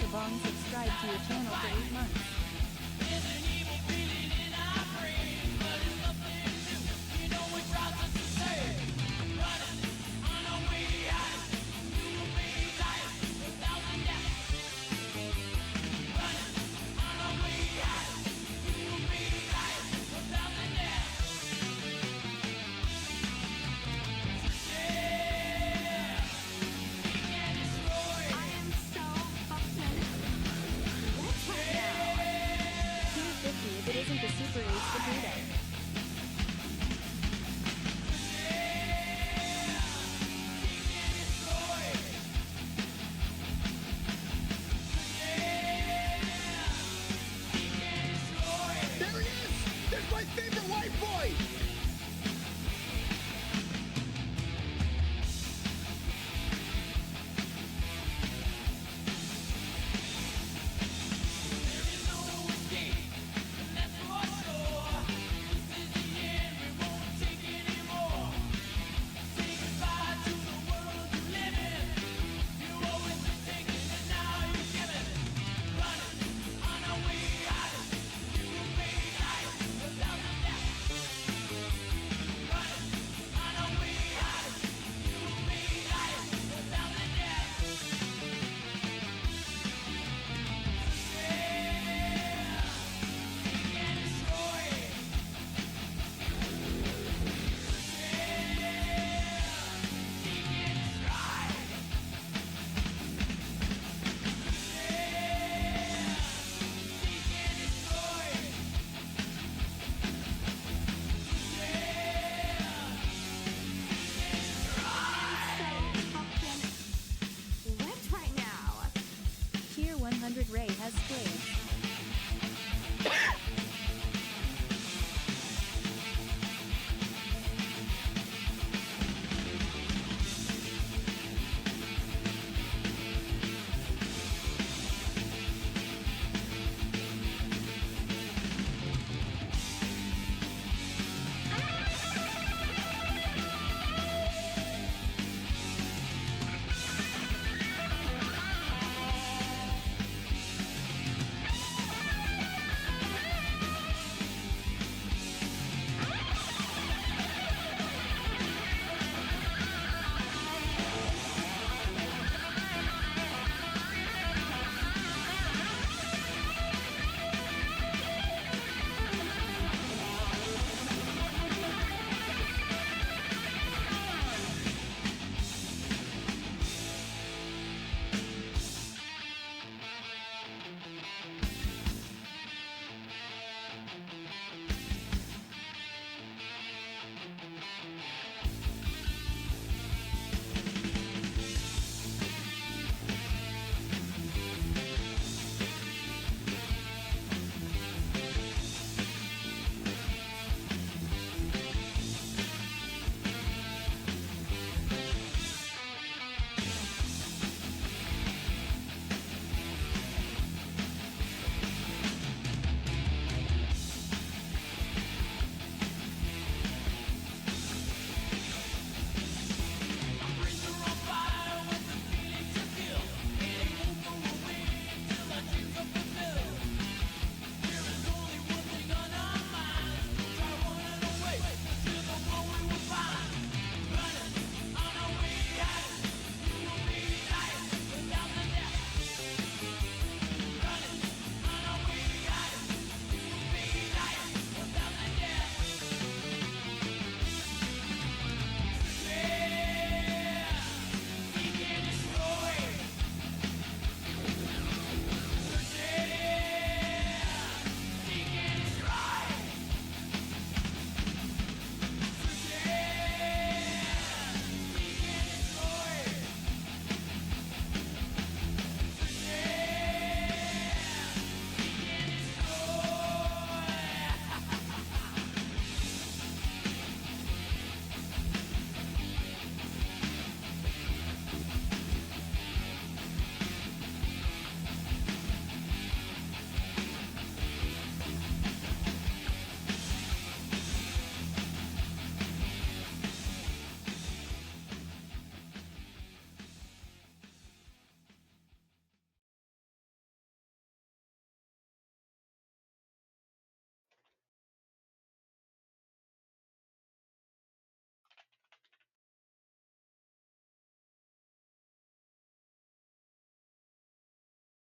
Savon subscribe to your channel for 8 months. There's an evil feeling in our brain, but it's nothing new. You know it drives us insane. Running on our way out, you will be tired without the death. Running on our way out, you will be tired without the death. Yeah, we can destroy. I am so fucking. Let's find out. Here's 50 if it isn't the Super Ace Caputo. There he is! There's my favorite white boy! Tier 100 Ray has squares.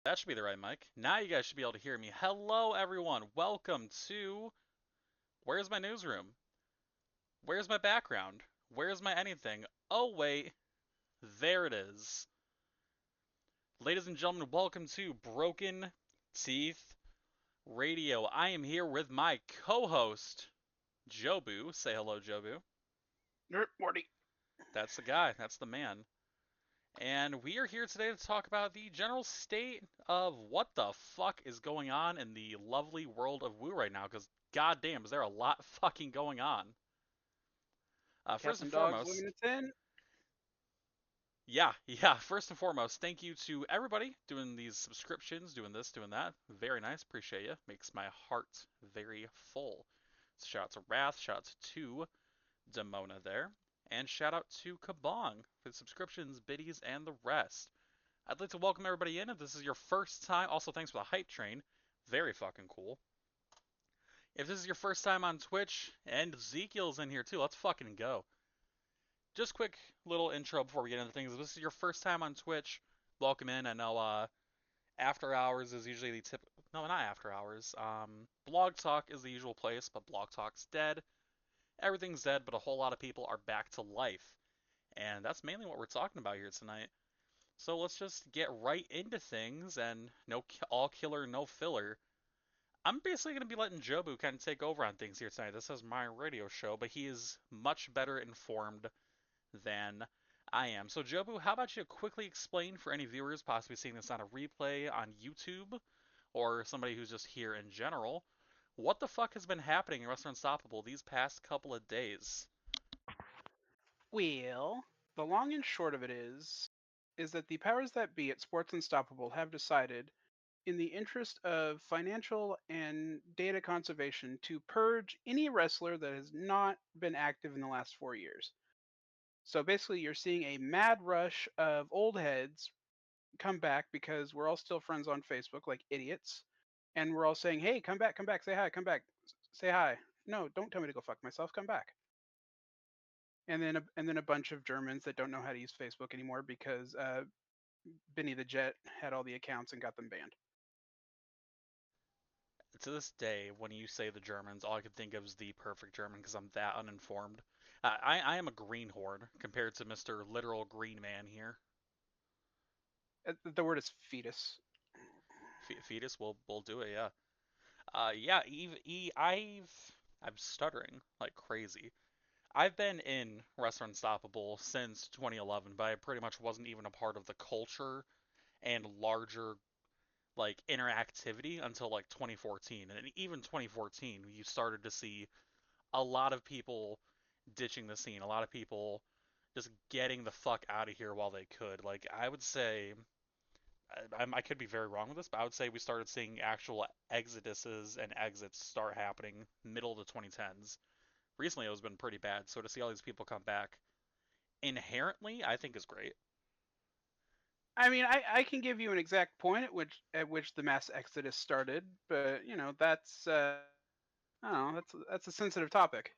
That should be the right mic. Now you guys should be able to hear me. Hello, everyone. Welcome to Where's My Newsroom? Where's my background? Where's my anything? Oh, wait. There it is. Ladies and gentlemen, welcome to Broken Teeth Radio. I am here with my co-host, Jobu. Say hello, Jobu. Morty. That's the guy. That's the man. And we are here today to talk about the general state of what the fuck is going on in the lovely world of Woo right now, because goddamn, is there a lot fucking going on. First Cats and and dogs living foremost, in tin. yeah, first and foremost, thank you to everybody doing these subscriptions, doing this, doing that. Very nice, appreciate you. Makes my heart very full. So shout out to Wrath, shout out to Demona there, and shout out to Kabong for the subscriptions, biddies, and the rest. I'd like to welcome everybody in if this is your first time. Also, thanks for the hype train. Very fucking cool. If this is your first time on Twitch, and Ezekiel's in here too, let's fucking go. Just quick little intro before we get into things. If this is your first time on Twitch, welcome in. I know After Hours is usually the tip. No, not After Hours. Blog Talk is the usual place, but Blog Talk's dead. Everything's dead, but a whole lot of people are back to life. And that's mainly what we're talking about here tonight. So let's just get right into things and no all killer, no filler. I'm basically going to be letting Jobu kind of take over on things here tonight. This is my radio show, but he is much better informed than I am. So Jobu, how about you quickly explain for any viewers possibly seeing this on a replay on YouTube or somebody who's just here in general, what the fuck has been happening in Restaurant Unstoppable these past couple of days? Well, the long and short of it is that the powers that be at Sports Unstoppable have decided, in the interest of financial and data conservation, to purge any wrestler that has not been active in the last 4 years. So basically, you're seeing a mad rush of old heads come back because we're all still friends on Facebook like idiots, and we're all saying, "Hey, come back, say hi, come back, say hi." No, don't tell me to go fuck myself. Come back. And then a bunch of Germans that don't know how to use Facebook anymore because Benny the Jet had all the accounts and got them banned. To this day, when you say the Germans, all I can think of is the perfect German because I'm that uninformed. I am a greenhorn compared to Mr. Literal Green Man here. The word is fetus. Fetus will do it, yeah. Yeah, I'm stuttering like crazy. I've been in Restaurant Unstoppable since 2011, but I pretty much wasn't even a part of the culture and larger like interactivity until like 2014. And even 2014, you started to see a lot of people ditching the scene, a lot of people just getting the fuck out of here while they could. Like I would say, I could be very wrong with this, but I would say we started seeing actual exoduses and exits start happening middle of the 2010s. Recently, it has been pretty bad. So to see all these people come back inherently, I think is great. I mean, I can give you an exact point at which the mass exodus started, but that's I don't know, that's a sensitive topic.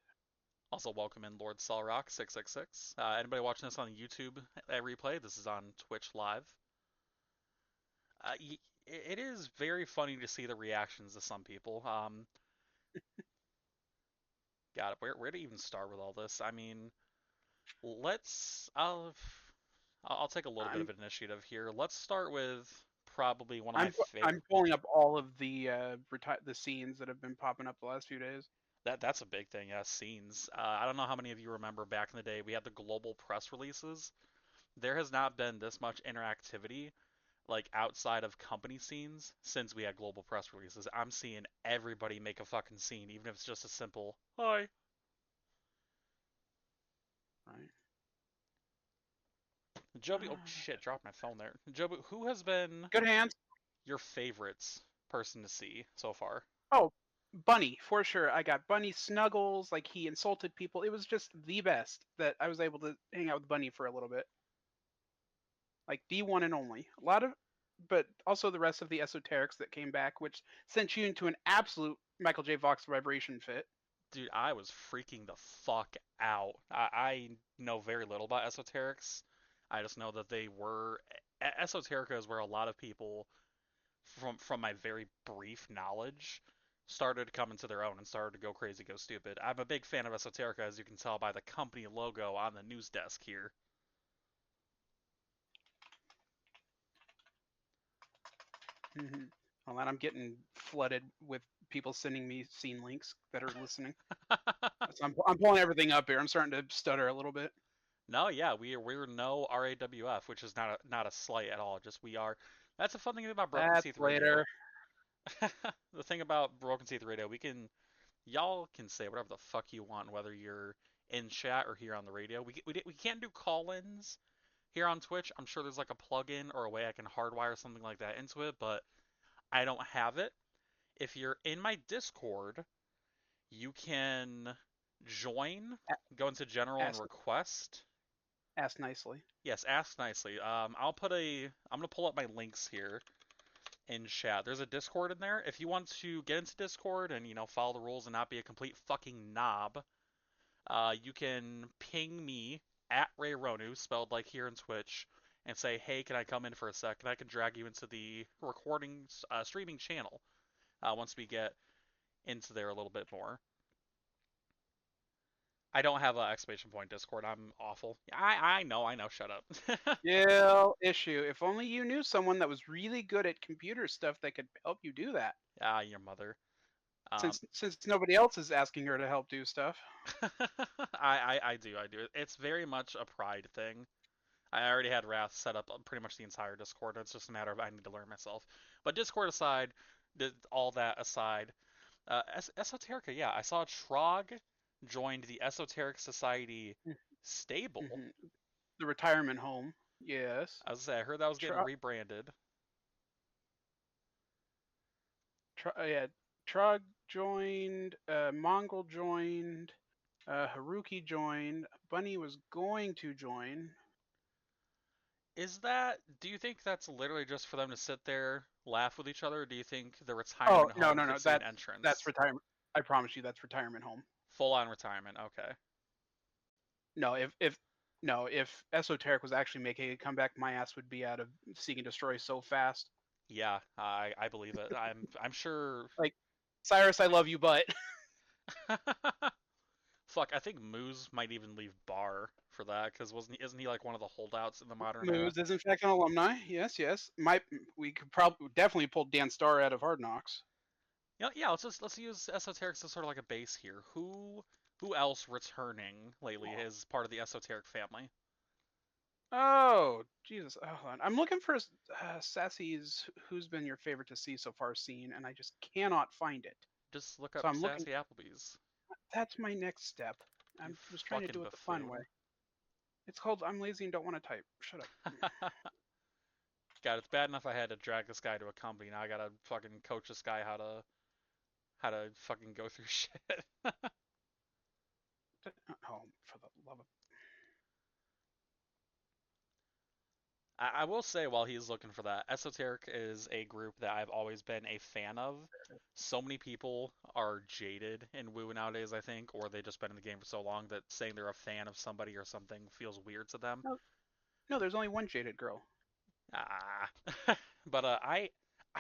Also, welcome in Lord Solrock 666. Anybody watching this on YouTube replay? This is on Twitch Live. It is very funny to see the reactions of some people. God, where to even start with all this? I mean, let's. I'll take a little bit I'm of an initiative here. Let's start with probably one of my I'm I'm favorite. pulling up all of the the scenes that have been popping up the last few days. That's a big thing, yeah, scenes. I don't know how many of you remember back in the day we had the global press releases. There has not been this much interactivity like outside of company scenes since we had global press releases. I'm seeing everybody make a fucking scene, even if it's just a simple hi. Right. Joby, oh shit, dropped my phone there. Joby, who has been Good hands. your favorites person to see so far? Oh, Bunny, for sure. I got Bunny snuggles, like he insulted people. It was just the best that I was able to hang out with Bunny for a little bit. Like the one and only. A lot of but also the rest of the esoterics that came back, which sent you into an absolute Michael J. Fox vibration fit. Dude, I was freaking the fuck out. I know very little about esoterics. I just know that they were. Esoterica is where a lot of people from my very brief knowledge, started to come into their own and started to go crazy, go stupid. I'm a big fan of Esoterica, as you can tell by the company logo on the news desk here. Hold on, I'm getting flooded with people sending me scene links that are listening. So I'm pulling everything up here. I'm starting to stutter a little bit. No, yeah, we're no RAWF, which is not a slight at all. Just we are. That's a fun thing about Broken That's Teeth later. Radio. The thing about Broken Teeth Radio, y'all can say whatever the fuck you want, whether you're in chat or here on the radio. We can't do call-ins here on Twitch. I'm sure there's like a plug-in or a way I can hardwire something like that into it, but I don't have it. If you're in my Discord, you can join, go into general and Ask, request. ask nicely. Yes, ask nicely. I'm gonna pull up my links here in chat. There's a Discord in there. If you want to get into Discord and follow the rules and not be a complete fucking knob, you can ping me at RayRonu, spelled like here in Twitch, and say, hey, can I come in for a sec? And I can drag you into the recording streaming channel once we get into there a little bit more. I don't have an exclamation point Discord. I'm awful. I know. Shut up. Yeah, issue. If only you knew someone that was really good at computer stuff that could help you do that. Your mother. Since nobody else is asking her to help do stuff. I do. It's very much a pride thing. I already had Wrath set up pretty much the entire Discord. It's just a matter of I need to learn myself. But Discord aside, all that aside, Esoterica, yeah, I saw Trog joined the Esoteric Society stable. The retirement home, yes. I was gonna say, I heard that was getting rebranded. Yeah, Trog joined, Mongol joined, Haruki joined, Bunny was going to join. Do you think that's literally just for them to sit there, laugh with each other, or do you think the retirement home no, could see an entrance? that's retirement. I promise you, that's retirement home. Full on retirement, okay. No, if Esoteric was actually making a comeback, my ass would be out of Seek and Destroy so fast. Yeah, I believe it. I'm sure. Like, Cyrus, I love you, but fuck, I think Moose might even leave Bar for that because isn't he like one of the holdouts in the modern era? Moose is in fact an alumni. Yes. We could definitely pull Dan Starr out of Hard Knocks. Yeah. Let's use Esoteric as sort of like a base here. Who else returning lately is part of the Esoteric family? Oh, Jesus. Oh, hold on. I'm looking for Sassy's Who's Been Your Favorite to See So Far scene, and I just cannot find it. Just look up So Sassy Applebee's. That's my next step. I'm just trying to do it the fun way. It's called I'm Lazy and Don't Want to Type. Shut up. God, it's bad enough I had to drag this guy to a company. Now I gotta fucking coach this guy how to fucking go through shit. Oh, for the love of... I will say while he's looking for that, Esoteric is a group that I've always been a fan of. So many people are jaded in WoW nowadays, I think, or they've just been in the game for so long that saying they're a fan of somebody or something feels weird to them. No, there's only one jaded girl. But I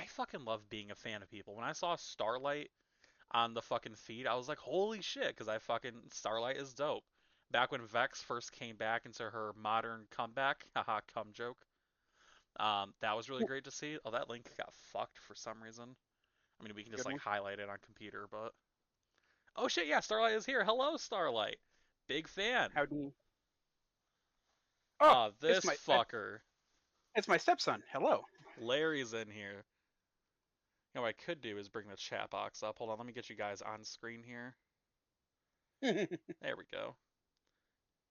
fucking love being a fan of people. When I saw Starlight on the fucking feed, I was like, holy shit, because Starlight is dope. Back when Vex first came back into her modern comeback, haha, cum joke. That was really great to see. Oh, that link got fucked for some reason. I mean, we can just like highlight it on computer, but oh shit, yeah, Starlight is here. Hello, Starlight. Big fan. Howdy. Oh, this fucker. It's my stepson. Hello. Larry's in here. You know what I could do is bring the chat box up. Hold on, let me get you guys on screen here. There we go.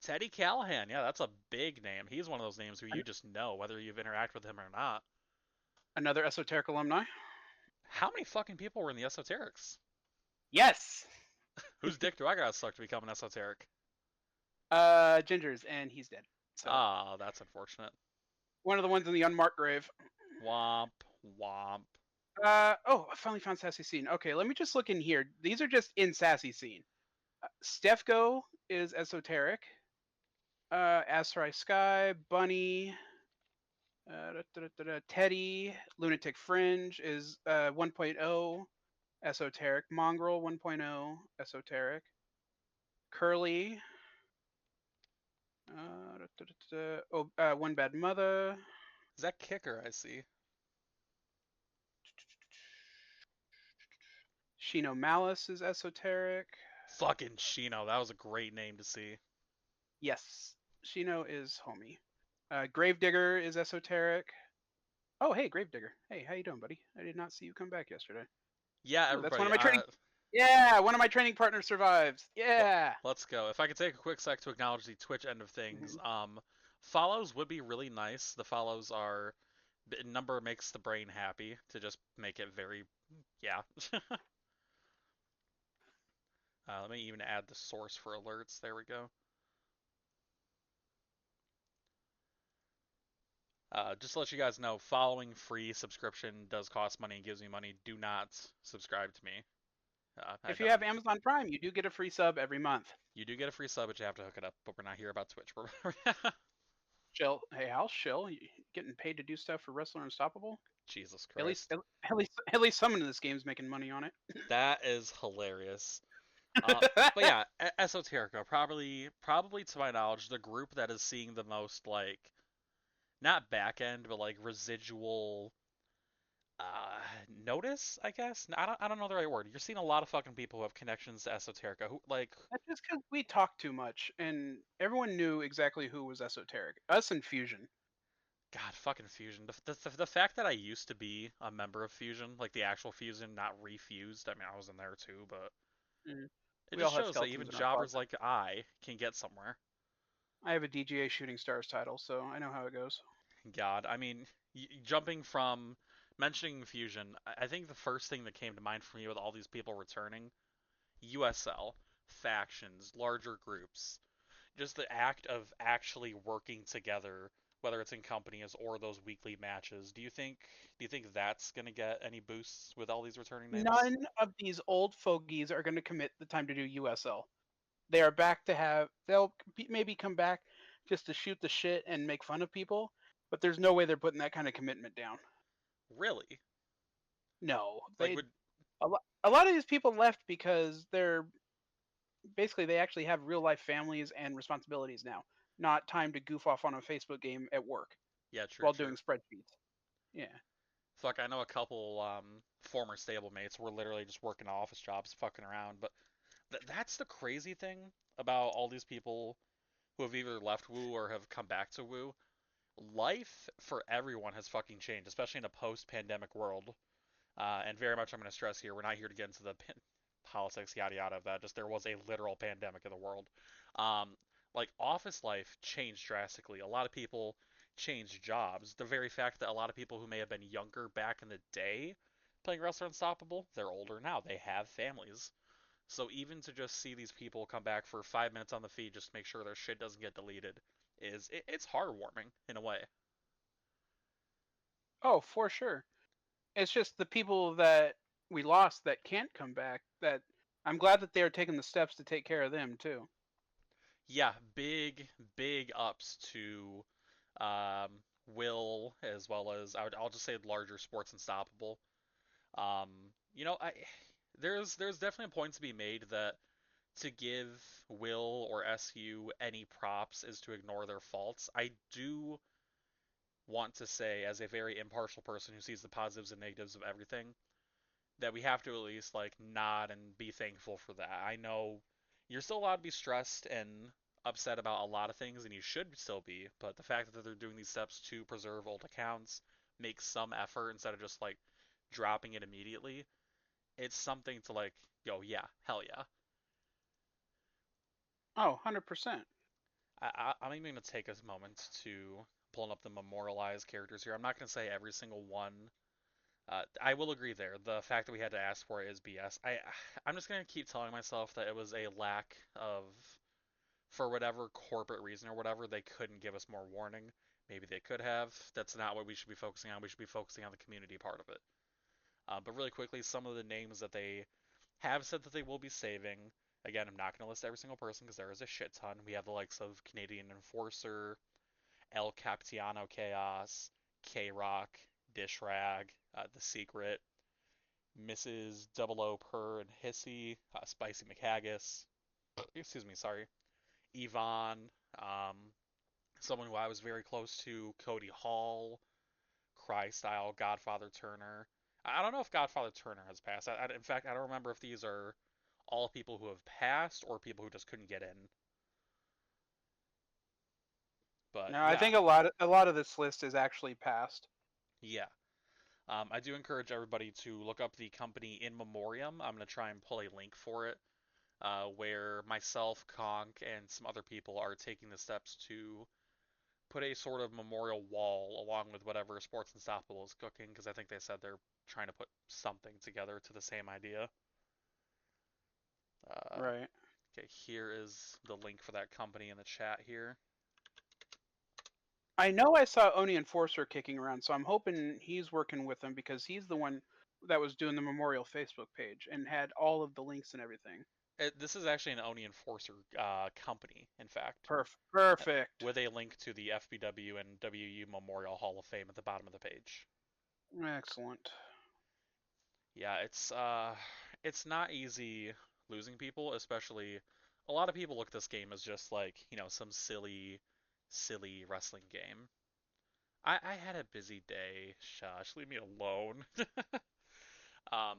Teddy Callahan. Yeah, that's a big name. He's one of those names who you just know, whether you've interacted with him or not. Another Esoteric alumni. How many fucking people were in the Esoterics? Yes. Whose dick do I gotta suck to become an Esoteric? Ginger's, and he's dead. So. Ah, that's unfortunate. One of the ones in the unmarked grave. Womp, womp. Oh, I finally found Sassy Scene. Okay, let me just look in here. These are just in Sassy Scene. Stefko is Esoteric. Asteroid Sky, Bunny, Teddy, Lunatic Fringe is 1.0 esoteric. Mongrel 1.0 esoteric. Curly. One Bad Mother. Is that Kicker I see? Shino Malice is esoteric. Fucking Shino, that was a great name to see. Yes, Shino is homie. Gravedigger is esoteric. Oh, hey, Gravedigger. Hey, how you doing, buddy? I did not see you come back yesterday. Yeah, Ooh, that's one everybody, of my training. Yeah, one of my training partners survives. Yeah. let's go. If I could take a quick sec to acknowledge the Twitch end of things, Mhm. follows would be really nice. The follows are number makes the brain happy to just make it very, yeah. Let me even add the source for alerts. There we go. Just to let you guys know, following free subscription does cost money and gives me money. Do not subscribe to me. If you have Amazon Prime, you do get a free sub every month. You do get a free sub, but you have to hook it up. But we're not here about Twitch. Chill. Hey, Hal, chill. You getting paid to do stuff for Wrestler Unstoppable? Jesus At least, Christ. at least someone in this game's making money on it. That is hilarious. But yeah, Esoterica, probably to my knowledge, the group that is seeing the most like not back end, but like residual notice, I guess. I don't know the right word. You're seeing a lot of fucking people who have connections to Esoterica who like That's just because we talk too much, and everyone knew exactly who was esoteric. Us and Fusion. God, fucking Fusion. The fact that I used to be a member of Fusion, like the actual Fusion, not refused. I mean, I was in there too, but Mm. it We just all have shows that even skeletons in our jobbers closet. like I can get somewhere. I have a DGA Shooting Stars title, so I know how it goes. God, I mean, jumping from mentioning Fusion, I think the first thing that came to mind for me with all these people returning, USL, factions, larger groups, just the act of actually working together, whether it's in companies or those weekly matches. Do you think that's gonna get any boosts with all these returning names? None of these old fogies are going to commit the time to do USL. They are back to have. Maybe come back just to shoot the shit and make fun of people, but there's no way they're putting that kind of commitment down. Really? No, Like they. would A lot of these people left because they're basically they actually have real life families and responsibilities now, not time to goof off on a Facebook game at work yeah, true, while true. doing spreadsheets. Yeah. Fuck, I know a couple former stablemates were literally just working office jobs, fucking around. But that's the crazy thing about all these people who have either left WoW or have come back to WoW. Life for everyone has fucking changed, especially in a post-pandemic world. And very much, I'm going to stress here, we're not here to get into the politics, yada yada of that. Just there was a literal pandemic in the world. Um, like office life changed drastically. A lot of people changed jobs. The very fact that a lot of people who may have been younger back in the day playing Wrestler Unstoppable, they're older now. They have families. So even to just see these people come back for 5 minutes on the feed just to make sure their shit doesn't get deleted it's heartwarming in a way. Oh, for sure. It's just the people that we lost that can't come back. That I'm glad that they are taking the steps to take care of them too. Yeah, big ups to um, Will as well as I'll just say larger Sports Unstoppable. Um, I there's definitely a point to be made that to give Will or SU any props is to ignore their faults. I do want to say, as a very impartial person who sees the positives and negatives of everything, that we have to at least like nod and be thankful for that. I know you're still allowed to be stressed and upset about a lot of things, and you should still be, but the fact that they're doing these steps to preserve old accounts, make some effort instead of just like dropping it immediately, it's something to like go, yeah, hell yeah. Oh, 100%. I'm even going to take a moment to pulling up the memorialized characters here. I'm not going to say every single one. I will agree there. The fact that we had to ask for it is BS. I'm just gonna keep telling myself that it was a lack of, for whatever corporate reason or whatever, they couldn't give us more warning. Maybe they could have. That's not what we should be focusing on. We should be focusing on the community part of it. But really quickly, some of the names that they have said that they will be saving. Again, I'm not going to list every single person because there is a shit ton. We have the likes of Canadian Enforcer, El Capitano Chaos, K-Rock, Dish Rag, The Secret, Mrs. Double O Purr and Hissy, Spicy McHaggis, excuse me, sorry, Yvonne, um, someone who I was very close to, Cody Hall, Cry Style, Godfather Turner. I don't know if Godfather Turner has passed. In fact, I don't remember if these are all people who have passed or people who just couldn't get in. But No, I yeah, think a lot of this list is actually passed. yeah. I do encourage everybody to look up the company In Memoriam. I'm going to try and pull a link for it, where myself, Conk, and some other people are taking the steps to put a sort of memorial wall along with whatever Sports Unstoppable is cooking, because I think they said they're trying to put something together to the same idea. Uh, Right. okay, here is the link for that company in the chat here. I know I saw Oni Enforcer kicking around, so I'm hoping he's working with them because he's the one that was doing the memorial Facebook page and had all of the links and everything. This is actually an Oni Enforcer company, in fact, Perfect. with a link to the FBW and WU Memorial Hall of Fame at the bottom of the page. Excellent. Yeah, it's not easy losing people, especially a lot of people look at this game as just like, some silly wrestling game. I had a busy day. Shush, leave me alone. um,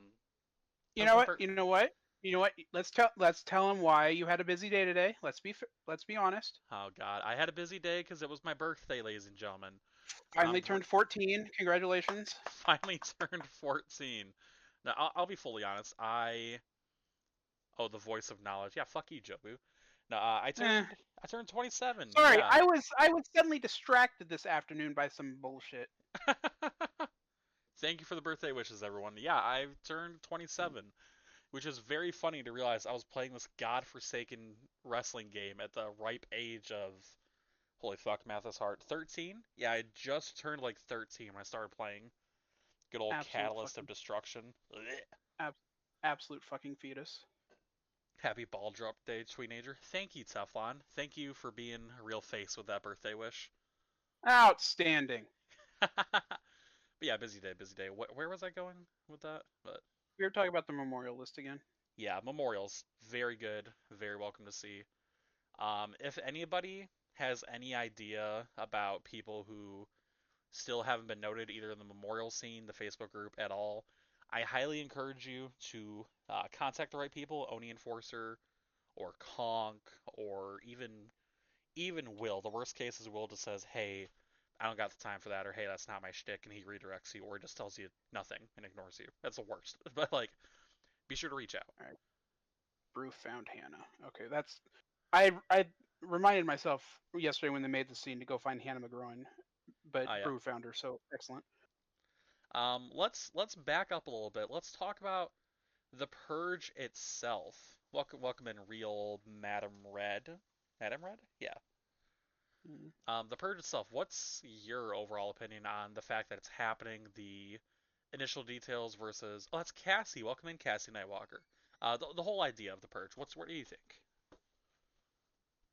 You it was know my what? You know what? You know what? Let's tell him why you had a busy day today. Let's be honest. Oh God, I had a busy day because it was my birthday, ladies and gentlemen. Finally We're turned 14. Congratulations. finally turned 14. Now, I'll be fully honest. Oh, the voice of knowledge. Yeah, fuck you, Jobu. No, Eh. I turned 27. Sorry, Yeah. I was suddenly distracted this afternoon by some bullshit. Thank you for the birthday wishes, everyone. Yeah, I turned 27, which is very funny to realize I was playing this godforsaken wrestling game at the ripe age of, holy fuck, math is hard, 13? Yeah, I just turned like 13 when I started playing. Good old Absolute Catalyst of fucking Destruction. Blech. ab- absolute fucking fetus. Happy ball drop day, teenager. Thank you, Teflon. Thank you for being a real face with that birthday wish. Outstanding. But yeah, busy day, busy day. Where was I going with that? But We were talking about the memorial list again. yeah, memorials, very good, very welcome to see. If anybody has any idea about people who still haven't been noted either in the memorial scene, the Facebook group at all, I highly encourage you to contact the right people, Oni Enforcer or Conk or even Will. The worst case is Will just says, "Hey, I don't got the time for that," or "Hey, that's not my shtick," and he redirects you, or he just tells you nothing and ignores you. That's the worst. But like, be sure to reach out. All right. Brew found Hannah. Okay, that's. I reminded myself yesterday when they made the scene to go find Hannah McGroin, but Yeah. Brew found her, so excellent. Let's back up a little bit. Let's talk about the Purge itself. Welcome in, real Madam Red. Madam Red? Yeah. Mm. The Purge itself. What's your overall opinion on the fact that it's happening? The initial details versus. Oh, that's Cassie. Welcome in, Cassie Nightwalker. The whole idea of the Purge. What do you think?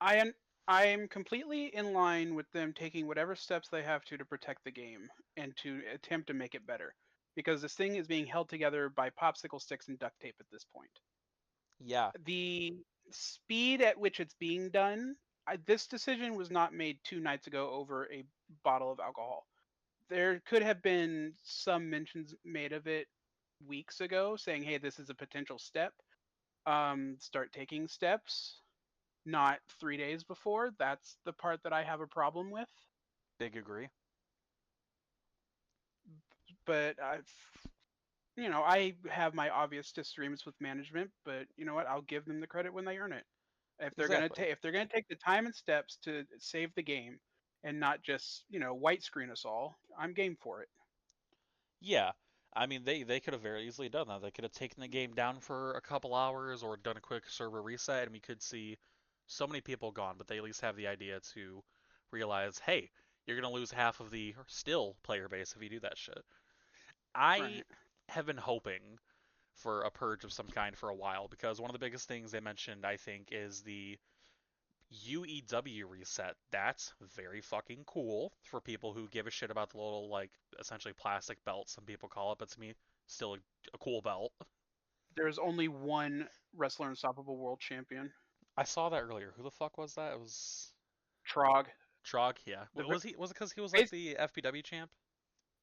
I am completely in line with them taking whatever steps they have to protect the game and to attempt to make it better, because this thing is being held together by popsicle sticks and duct tape at this point. Yeah. The speed at which it's being done, this decision was not made 2 nights ago over a bottle of alcohol. There could have been some mentions made of it weeks ago saying, hey, this is a potential step. Start taking steps, not 3 days before. That's the part that I have a problem with. Big agree. But I have my obvious disagreements with management, but you know what? I'll give them the credit when they earn it. Exactly. If they're gonna take the time and steps to save the game and not just white screen us all, I'm game for it. Yeah. I mean, they could have very easily done that. They could have taken the game down for a couple hours or done a quick server reset, and we could see so many people gone. But they at least have the idea to realize, hey, you're gonna lose half of the still player base if you do that shit. I Right. have been hoping for a purge of some kind for a while because one of the biggest things they mentioned, I think, is the UEW reset. That's very fucking cool for people who give a shit about the little, like, essentially plastic belt, some people call it, but to me, still a cool belt. There's only one Wrestler Unstoppable World Champion, I saw that earlier. Who the fuck was that? It was Trog. Trog, yeah. The Was he? Was it because he was like bas- the FPW champ?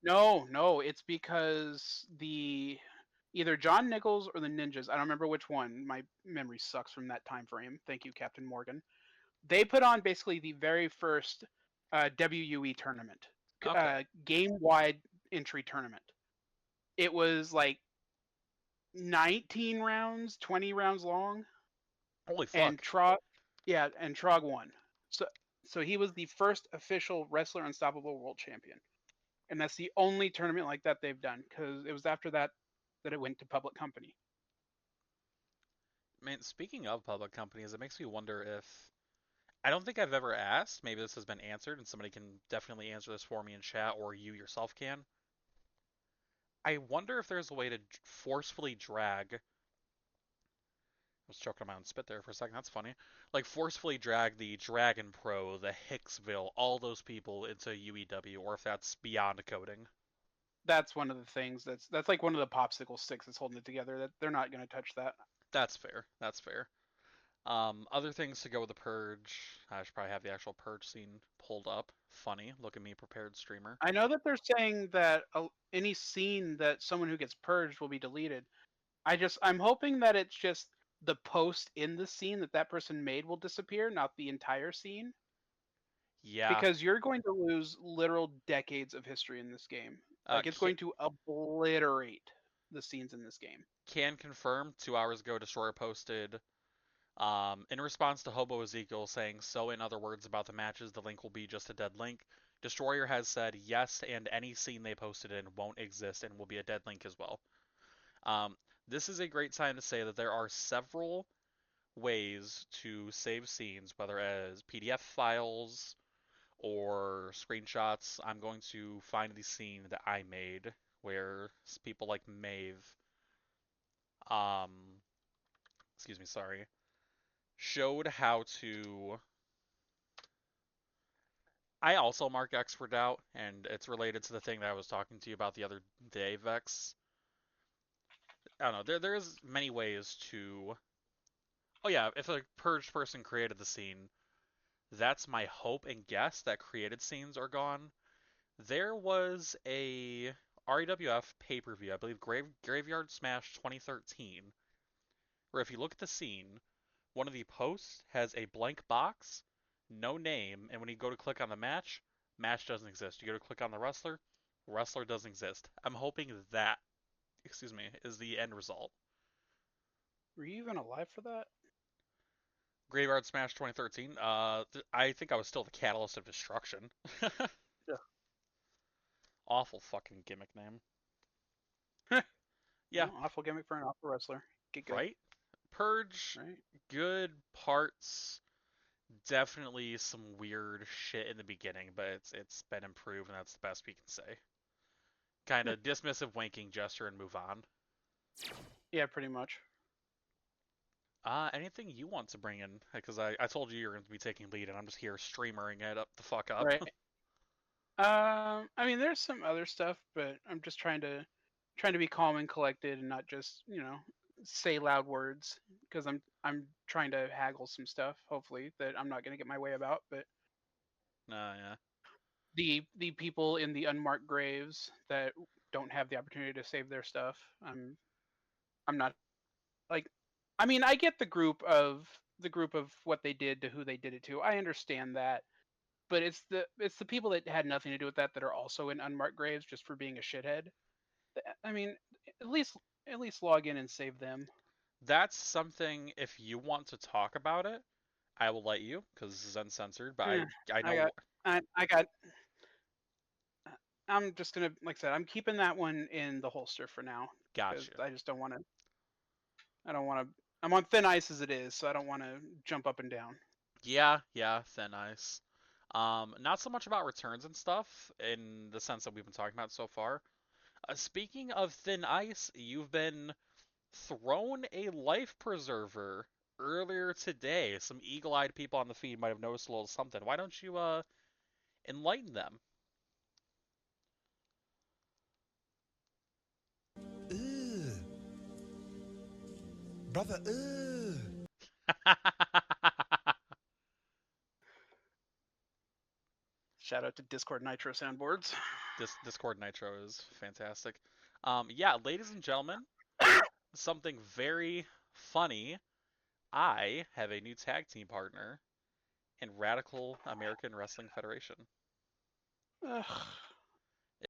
no, it's because the either John Nichols or the Ninjas. I don't remember which one. My memory sucks from that time frame. Thank you, Captain Morgan. They put on basically the very first WUE tournament, Okay. game-wide entry tournament. It was like 19 rounds, 20 rounds long, Holy and fuck. Trog won. So so he was the first official Wrestler Unstoppable World Champion, and that's the only tournament like that they've done because it was after that that it went to public company. Man, speaking of public companies, it makes me wonder if I don't think I've ever asked. Maybe this has been answered, and somebody can definitely answer this for me in chat, or you yourself can. I wonder if there's a way to forcefully drag. I was choking on my own spit there for a second. That's funny. Like forcefully drag the Dragon Pro, the Hicksville, all those people into UEW, or if that's beyond coding. That's one of the things that's like one of the popsicle sticks that's holding it together. That they're not going to touch that. That's fair. That's fair. Other things to go with the Purge. I should probably have the actual Purge scene pulled up. Funny. Look at me, prepared streamer. I know that they're saying that any scene that someone who gets purged will be deleted. I'm hoping that it's just the post in the scene that that person made will disappear, not the entire scene, Yeah. because you're going to lose literal decades of history in this game. Uh, Like it's can, going to obliterate the scenes in this game. can confirm 2 hours ago, Destroyer posted in response to Hobo Ezekiel saying, so in other words about the matches, the link will be just a dead link. Destroyer has said yes, and any scene they posted in won't exist and will be a dead link as well. Um, this is a great sign to say that there are several ways to save scenes, whether as PDF files or screenshots. I'm going to find the scene that I made where people like Maeve, um, excuse me, sorry, showed how to. I also mark X for doubt, and it's related to the thing that I was talking to you about the other day, Vex. I don't know. There's many ways to. Oh yeah, if a purged person created the scene, that's my hope and guess that created scenes are gone. There was a REWF pay-per-view, I believe Graveyard Smash 2013, where if you look at the scene, one of the posts has a blank box, no name, and when you go to click on the match, match doesn't exist. You go to click on the wrestler, wrestler doesn't exist. I'm hoping that, excuse me, is the end result. Were you even alive for that? Graveyard Smash 2013. I think I was still the catalyst of destruction. Yeah. Awful fucking gimmick name. Yeah, Well, awful gimmick for an awful wrestler. Get good, right? Purge, right? good parts. Definitely some weird shit in the beginning, but it's been improved, and that's the best we can say. Kind of dismissive wanking gesture and move on. Yeah, pretty much. Anything you want to bring in? Because I told you you're going to be taking lead, and I'm just here streamering it up the fuck up. Right. I mean, there's some other stuff, but I'm just trying to be calm and collected and not just say loud words because I'm trying to haggle some stuff. Hopefully that I'm not gonna get my way about. But Yeah. the people in the unmarked graves that don't have the opportunity to save their stuff, I'm not like. I mean, I get the group of what they did to who they did it to. I understand that, but it's the people that had nothing to do with that that are also in unmarked graves just for being a shithead. I mean, at least at least log in and save them. That's something, if you want to talk about it, I will let you, because this is uncensored, but Eh, I I know. got I got. I'm just gonna like I said, I'm keeping that one in the holster for now because Gotcha. I just don't want to. I don't want to. I'm on thin ice as it is, so I don't want to jump up and down. Yeah, thin ice. Not so much about returns and stuff in the sense that we've been talking about so far. Speaking of thin ice, you've been thrown a life preserver earlier today. Some eagle-eyed people on the feed might have noticed a little something. Why don't you enlighten them? Ugh. Brother, ugh. Shout out to Discord Nitro soundboards. Discord Nitro is fantastic. Yeah, ladies and gentlemen, something very funny. I have a new tag team partner in Radical American Wrestling Federation. Ugh.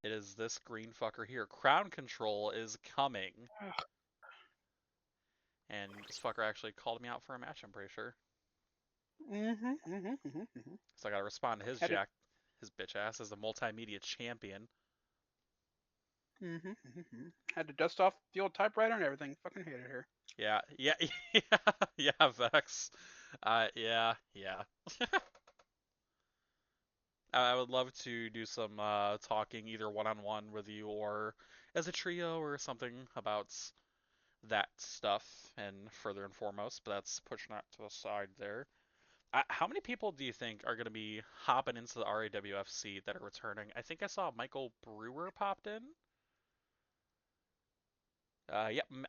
It is this green fucker here. Crown Control is coming. Ugh. And this fucker actually called me out for a match, I'm pretty sure. So I gotta respond to his Had to, his bitch ass as the multimedia champion. had to dust off the old typewriter and everything. Fucking hate it here. Yeah, yeah, Vex. Yeah. I would love to do some talking either one-on-one with you or as a trio or something about that stuff and further and foremost, but that's pushing that to the side there. How many people do you think are going to be hopping into the RAWFC that are returning? I think I saw Michael Brewer popped in.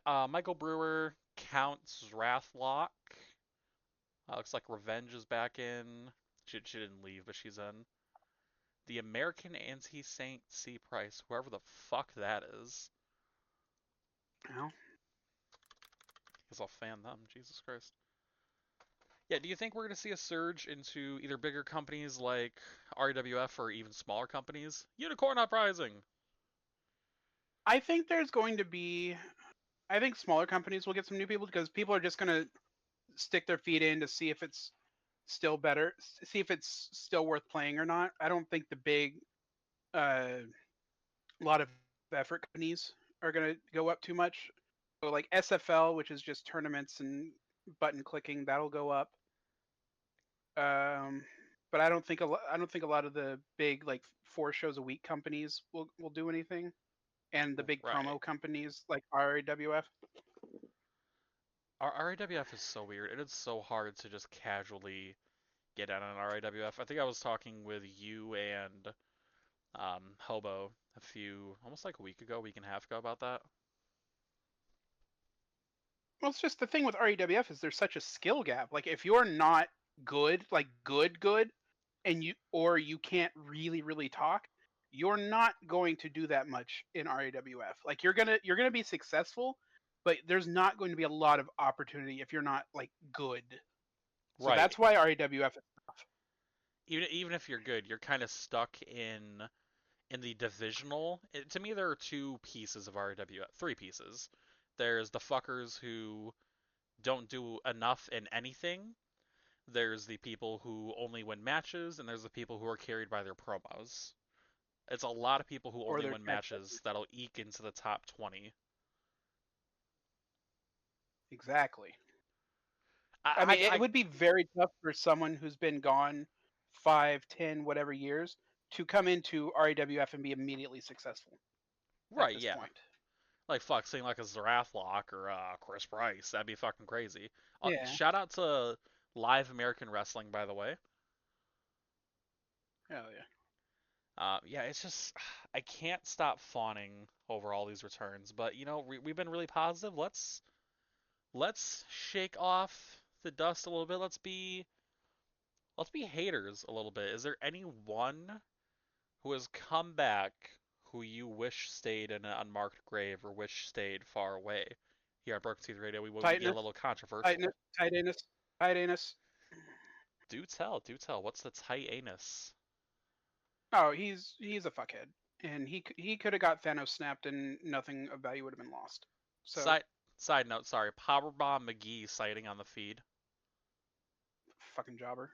Michael Brewer, Count Wrathlock. Looks like Revenge is back in. She didn't leave, but she's in. The American Anti-Saint C. Price, whoever the fuck that is. Well, Guess I'll fan them. Jesus Christ. Yeah, do you think we're going to see a surge into either bigger companies like RWF or even smaller companies? Unicorn Uprising! I think there's going to be. I think smaller companies will get some new people because people are just going to stick their feet in to see if it's still better, see if it's still worth playing or not. I don't think the big, lot of effort companies are going to go up too much. So like SFL, which is just tournaments and button clicking, that'll go up. But I don't think a lot of the big like 4 shows a week companies will do anything, and the big Right. promo companies like RAWF. RAWF is so weird. It is so hard to just casually get on an RAWF. I think I was talking with you and Hobo almost like a week ago, week and a half ago about that. Well, it's just the thing with RAWF is there's such a skill gap. Like if you're not good, like good, and you can't really talk, you're not going to do that much in RAWF. Like you're gonna be successful, but there's not going to be a lot of opportunity if you're not like good. So Right. that's why RAWF is tough. Even if you're good, you're kind of stuck in the divisional. To me, there are two pieces of RWF, three pieces. There's the fuckers who don't do enough in anything. There's the people who only win matches, and there's the people who are carried by their promos. It's a lot of people who Or only their win tech. matches that'll eke into the top 20. Exactly. I I, mean, it I, would be very tough for someone who's been gone 5, 10, whatever years to come into RAWF and be immediately successful at right, this yeah. point. Like, fuck, seeing like a Zarathlock or Chris Price, that'd be fucking crazy. Yeah. Shout out to Live American Wrestling, by the way. Hell yeah. Yeah, it's just I can't stop fawning over all these returns, but you know we've been really positive. Let's shake off the dust a little bit. Let's be haters a little bit. Is there anyone who has come back who you wish stayed in an unmarked grave or wish stayed far away? Here on Broken Teeth Radio, we will get a Tightness, little controversial. tightness, tight anus, tight anus. Do tell, do tell. What's the tight anus? Oh, he's a fuckhead, and he could have got Thanos snapped, and nothing of value would have been lost. So Side note, sorry, Powerbomb McGee sighting on the feed. fucking jobber.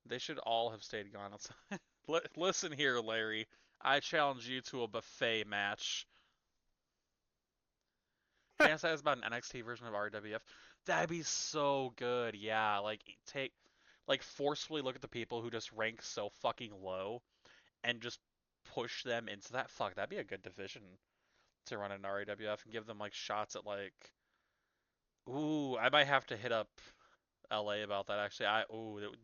They should all have stayed gone. Listen here, Larry. I challenge you to a buffet match. Fantasize about an NXT version of RWF. That'd be so good. Yeah, like forcefully look at the people who just rank so fucking low and just push them into that. Fuck, that'd be a good division. to run an RAWF and give them like shots at like. Ooh, I might have to hit up LA about that actually.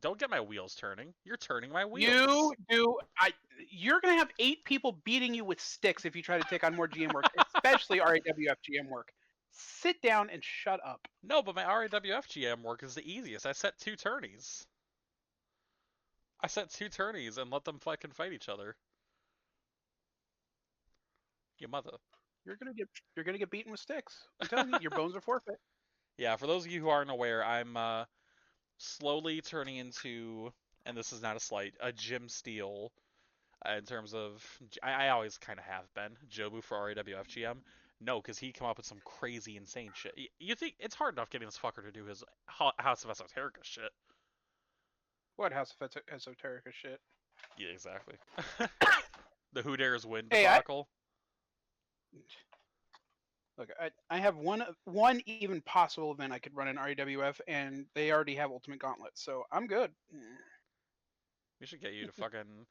Don't get my wheels turning. You're turning my wheels. You're gonna have 8 people beating you with sticks if you try to take on more GM work, especially RAWF GM work. Sit down and shut up. No, but my RAWF GM work is the easiest. I set 2 tourneys. And let them fucking fight each other. Your mother. You're gonna get beaten with sticks. I'm telling you, your bones are forfeit. Yeah, for those of you who aren't aware, I'm slowly turning into, and this is not a slight, a Jim Steele in terms of, I always kind of have been, Jobu for RAWF GM. No, because he come up with some crazy, insane shit. You think it's hard enough getting this fucker to do his House of Esoterica shit. What House of Esoterica shit? Yeah, exactly. The Who Dares Win Hey, debacle. Look, I have one even possible event I could run in RAWF, and they already have Ultimate Gauntlet, so I'm good. We should get you to fucking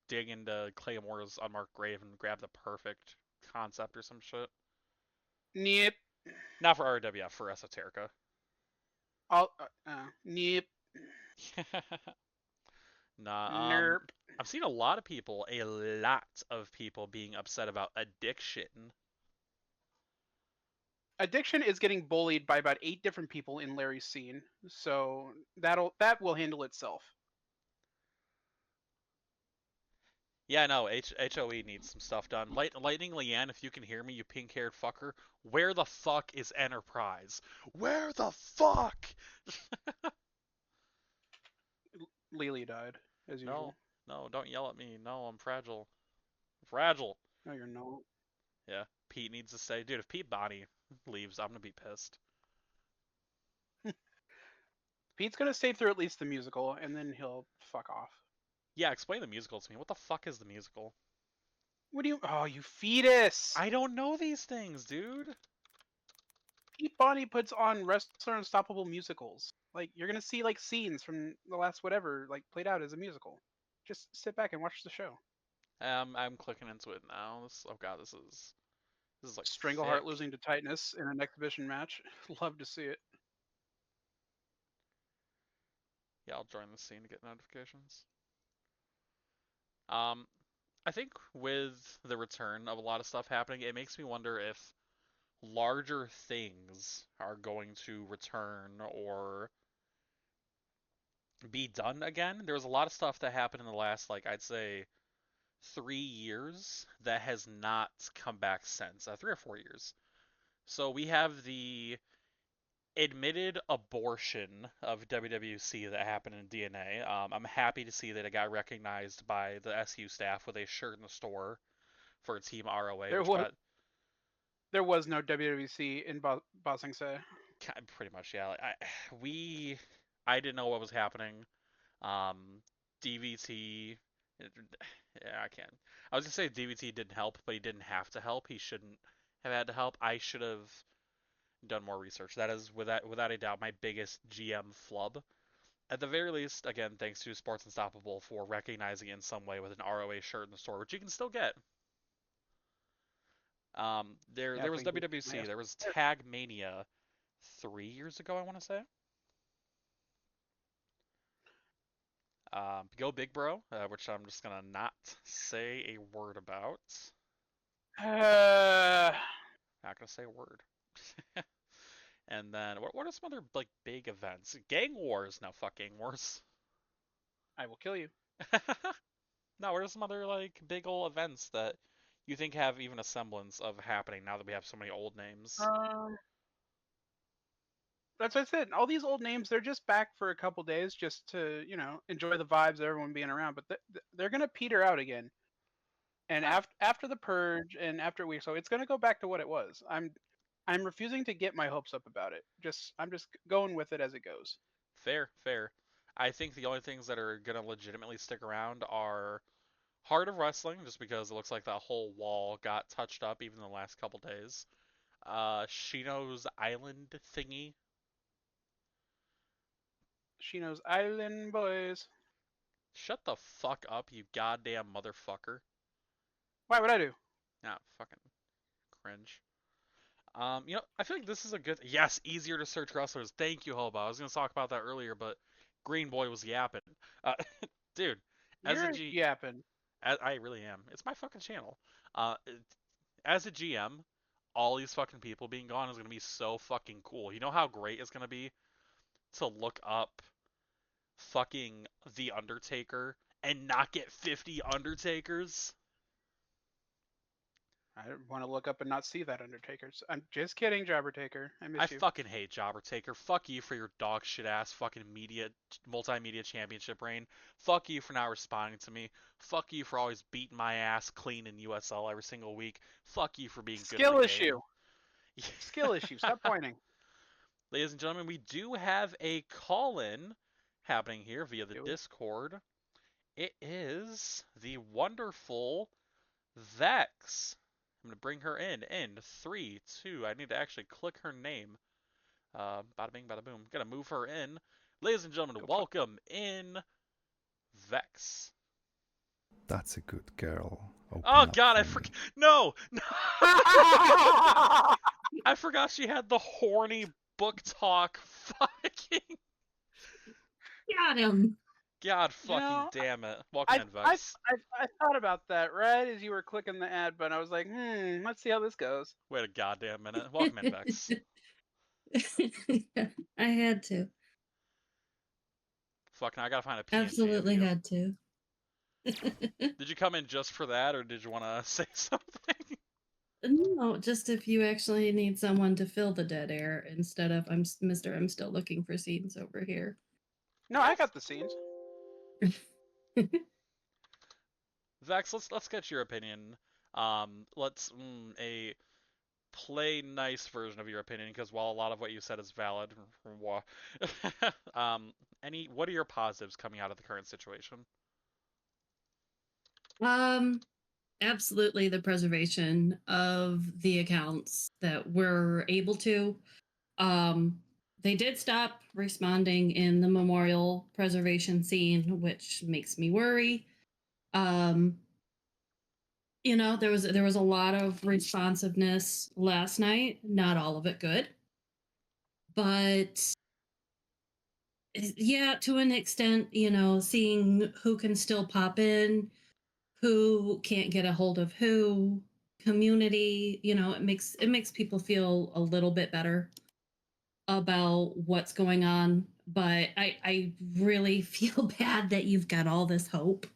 dig into Claymore's unmarked grave and grab the perfect concept or some shit. Nip. Not for RWF, for Esoterica. Nip. Nah, Nerp. I've seen a lot of people being upset about addiction. Addiction is getting bullied by about 8 different people in Larry's scene, so that will handle itself. Yeah, no, HOE needs some stuff done. Lightning Leanne, if you can hear me, you pink-haired fucker, where the fuck is Enterprise? Where the fuck? Lily died, as usual. No, don't yell at me. No, I'm fragile. Fragile. No, you're not. Yeah, Pete needs to stay. Dude, if Pete Bonnie leaves, I'm gonna be pissed. Pete's gonna stay through at least the musical, and then he'll fuck off. Yeah, explain the musical to me. What the fuck is the musical? What do you? Oh, you fetus! I don't know these things, dude. Pete Bonnie puts on Wrestler Unstoppable musicals. Like you're gonna see like scenes from the last whatever like played out as a musical. Just sit back and watch the show. I'm clicking into it now. Oh god, this is like Strangleheart thick. losing to Titanus in an exhibition match. Love to see it. Yeah, I'll join the scene to get notifications. I think with the return of a lot of stuff happening, it makes me wonder if larger things are going to return or be done again. There was a lot of stuff that happened in the last, like, I'd say 3 years that has not come back since. 3 or 4 years. So we have the admitted abortion of WWC that happened in DNA. I'm happy to see that it got recognized by the SU staff with a shirt in the store for Team ROA, There was no WWC in Ba Sing Se. pretty much, yeah. I didn't know what was happening. DVT, yeah, I can't. I was gonna say DVT didn't help, but he didn't have to help. He shouldn't have had to help. I should have done more research. That is without a doubt my biggest GM flub. At the very least, again, thanks to Sports Unstoppable for recognizing it in some way with an ROA shirt in the store, which you can still get. There was WWC, there was Tag Mania 3 years ago, I want to say. Go Big Bro, which I'm just gonna not say a word about. Not gonna say a word. And then what are some other like big events? Gang Wars. No, fuck Gang Wars. I will kill you. No, what are some other like big old events that you think have even a semblance of happening now that we have so many old names? That's what I said. All these old names, they're just back for a couple days just to, enjoy the vibes of everyone being around. But they're going to peter out again. And after the purge and after a week, so it's going to go back to what it was. I'm refusing to get my hopes up about it. I'm just going with it as it goes. Fair, fair. I think the only things that are gonna legitimately stick around are Heart of Wrestling, just because it looks like that whole wall got touched up even in the last couple days. Shino's Island thingy. Shino's Island Boys. Shut the fuck up, you goddamn motherfucker. Why would I do? Nah, fucking. cringe. I feel like this is a good. Yes, easier to search wrestlers. Thank you, Hobo. I was gonna talk about that earlier, but Green Boy was yapping. Uh, dude, as a You're G, yapping. I really am. It's my fucking channel. As a GM, all these fucking people being gone is gonna be so fucking cool. You know how great it's gonna be to look up fucking The Undertaker and not get 50 Undertakers? I want to look up and not see that Undertaker's. I'm just kidding, Jobbertaker. I I miss you. fucking hate Jobber Taker. Fuck you for your dog shit ass fucking multimedia championship reign. Fuck you for not responding to me. Fuck you for always beating my ass clean in USL every single week. Fuck you for being good at Skill the issue. game. Skill issue. Stop pointing. Ladies and gentlemen, we do have a call-in happening here via the Do we? Discord. It is the wonderful Vex. I'm going to bring her in 3, 2. I need to actually click her name. Bada bing, bada boom. Gonna move her in. Ladies and gentlemen, Go welcome in Vex. That's a good girl. Open Oh up god, I for me. forgot. No! No! I forgot she had the horny book talk fucking. Got him. God fucking No, damn it. Welcome I, in, I, Vex. I thought about that right as you were clicking the ad button. I was like, let's see how this goes. Wait a goddamn minute. Welcome in, Vex. I had to. Fucking, I gotta find a PNG of Absolutely you. had to. Did you come in just for that, or did you want to say something? No, just if you actually need someone to fill the dead air instead of Mr. I'm still looking for scenes over here. No, I got the scenes. Vex, let's get your opinion. Let's a play nice version of your opinion, because while a lot of what you said is valid, what are your positives coming out of the current situation? Absolutely the preservation of the accounts that we're able to. They did stop responding in the memorial preservation scene, which makes me worry. There was a lot of responsiveness last night, not all of it good. But yeah, to an extent, seeing who can still pop in, who can't get a hold of who, community, it makes people feel a little bit better about what's going on. But I really feel bad that you've got all this hope.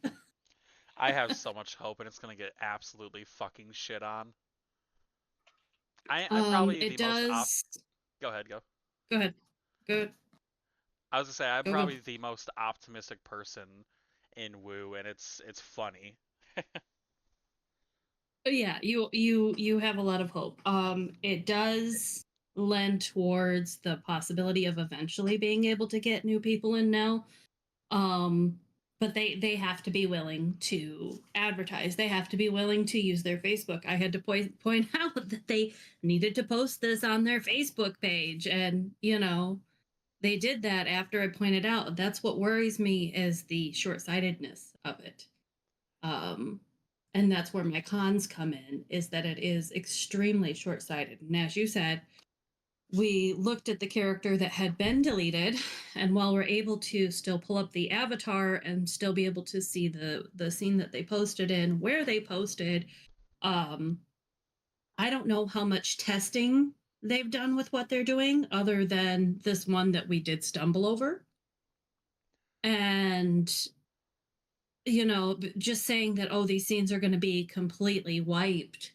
I have so much hope, and it's gonna get absolutely fucking shit on. I'm probably It the most does. Go ahead, go. Go ahead. Go. I was gonna say I'm Go. Go. probably the most optimistic person in Woo, and it's funny. Yeah, you have a lot of hope. It does lend towards the possibility of eventually being able to get new people in now. But they have to be willing to advertise. They have to be willing to use their Facebook. I had to point out that they needed to post this on their Facebook page, and they did that after I pointed out. That's what worries me is the short-sightedness of it. Um, and that's where my cons come in, is that it is extremely short-sighted. And as you said, we looked at the character that had been deleted, and while we're able to still pull up the avatar and still be able to see the scene that they posted in, where they posted, um, I don't know how much testing they've done with what they're doing, other than this one that we did stumble over. And just saying that, oh, these scenes are going to be completely wiped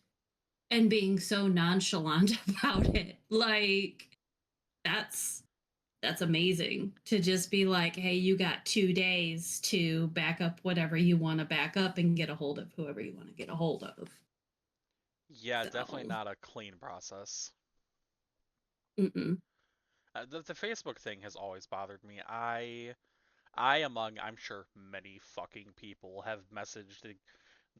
and being so nonchalant about it, like that's amazing to just be like, hey, you got 2 days to back up whatever you want to back up and get a hold of whoever you want to get a hold of. Yeah, So, definitely not a clean process. mm-mm. The Facebook thing has always bothered me. Among, I'm sure, many fucking people have messaged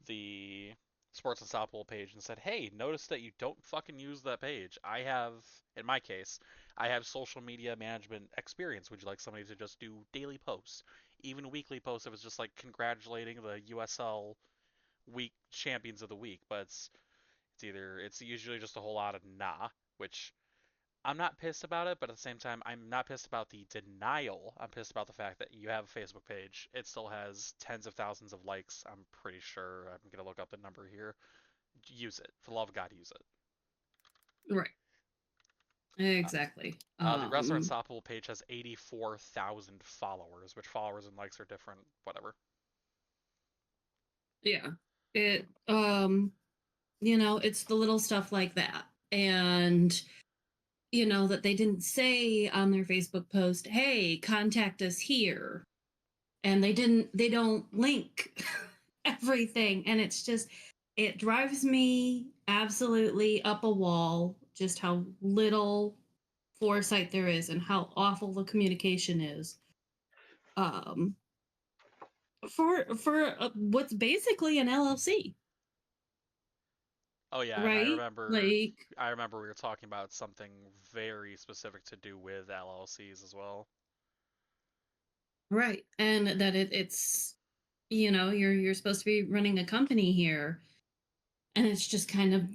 the Sports Unstoppable page and said, hey, notice that you don't fucking use that page. In my case, I have social media management experience. Would you like somebody to just do daily posts? Even weekly posts if it's just like congratulating the USL week champions of the week. But it's It's usually just a whole lot of nah, which I'm not pissed about it, but at the same time, I'm not pissed about the denial. I'm pissed about the fact that you have a Facebook page. It still has tens of thousands of likes. I'm pretty sure. I'm gonna look up the number here. Use it. For the love of God, use it. Right. Exactly. The Wrestler Unstoppable page has 84,000 followers, which followers and likes are different. Whatever. Yeah. It it's the little stuff like that. And that they didn't say on their Facebook post, "Hey, contact us here." And they don't link everything, and it drives me absolutely up a wall just how little foresight there is and how awful the communication is. For what's basically an LLC. Oh yeah, and Right? Like, I remember we were talking about something very specific to do with LLCs as well. right. And that it's you're supposed to be running a company here, and it's just kind of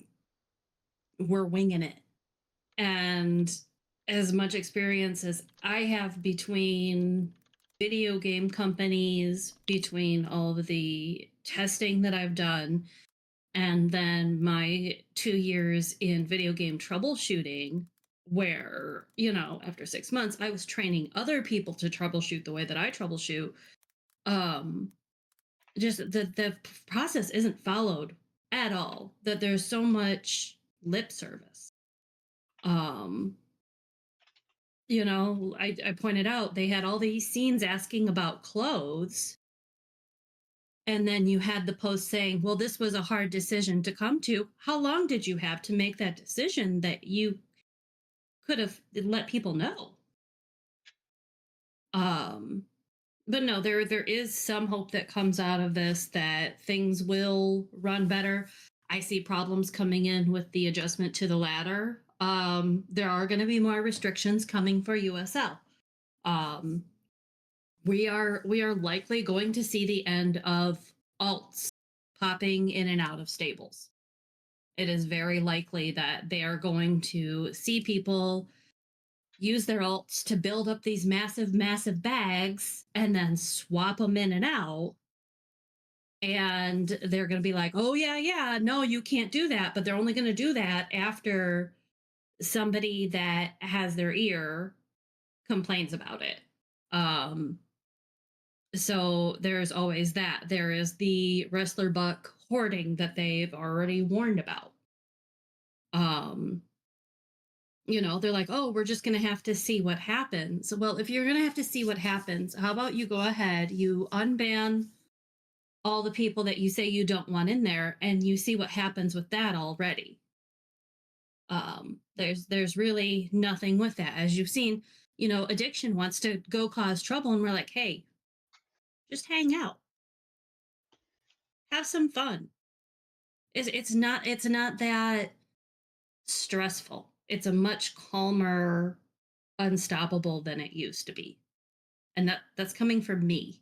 we're winging it. And as much experience as I have between video game companies, between all of the testing that I've done, and then my 2 years in video game troubleshooting, where, after 6 months, I was training other people to troubleshoot the way that I troubleshoot. Um, just the process isn't followed at all, that there's so much lip service. I pointed out they had all these scenes asking about clothes. And then you had the post saying, well, this was a hard decision to come to. How long did you have to make that decision that you could have let people know? But no, there is some hope that comes out of this, that things will run better. I see problems coming in with the adjustment to the ladder. There are going to be more restrictions coming for USL. We are likely going to see the end of alts popping in and out of stables. It is very likely that they are going to see people use their alts to build up these massive bags and then swap them in and out. And they're going to be like, oh, yeah, no, you can't do that. But they're only going to do that after somebody that has their ear complains about it. So there's always that. There is the wrestler buck hoarding that they've already warned about. They're like, oh, we're just going to have to see what happens. Well, if you're going to have to see what happens, how about you go ahead, you unban all the people that you say you don't want in there, and you see what happens with that already. There's really nothing with that. As you've seen, addiction wants to go cause trouble, and we're like, hey, just hang out. Have some fun. It's not that stressful. It's a much calmer, unstoppable than it used to be. And that's coming from me.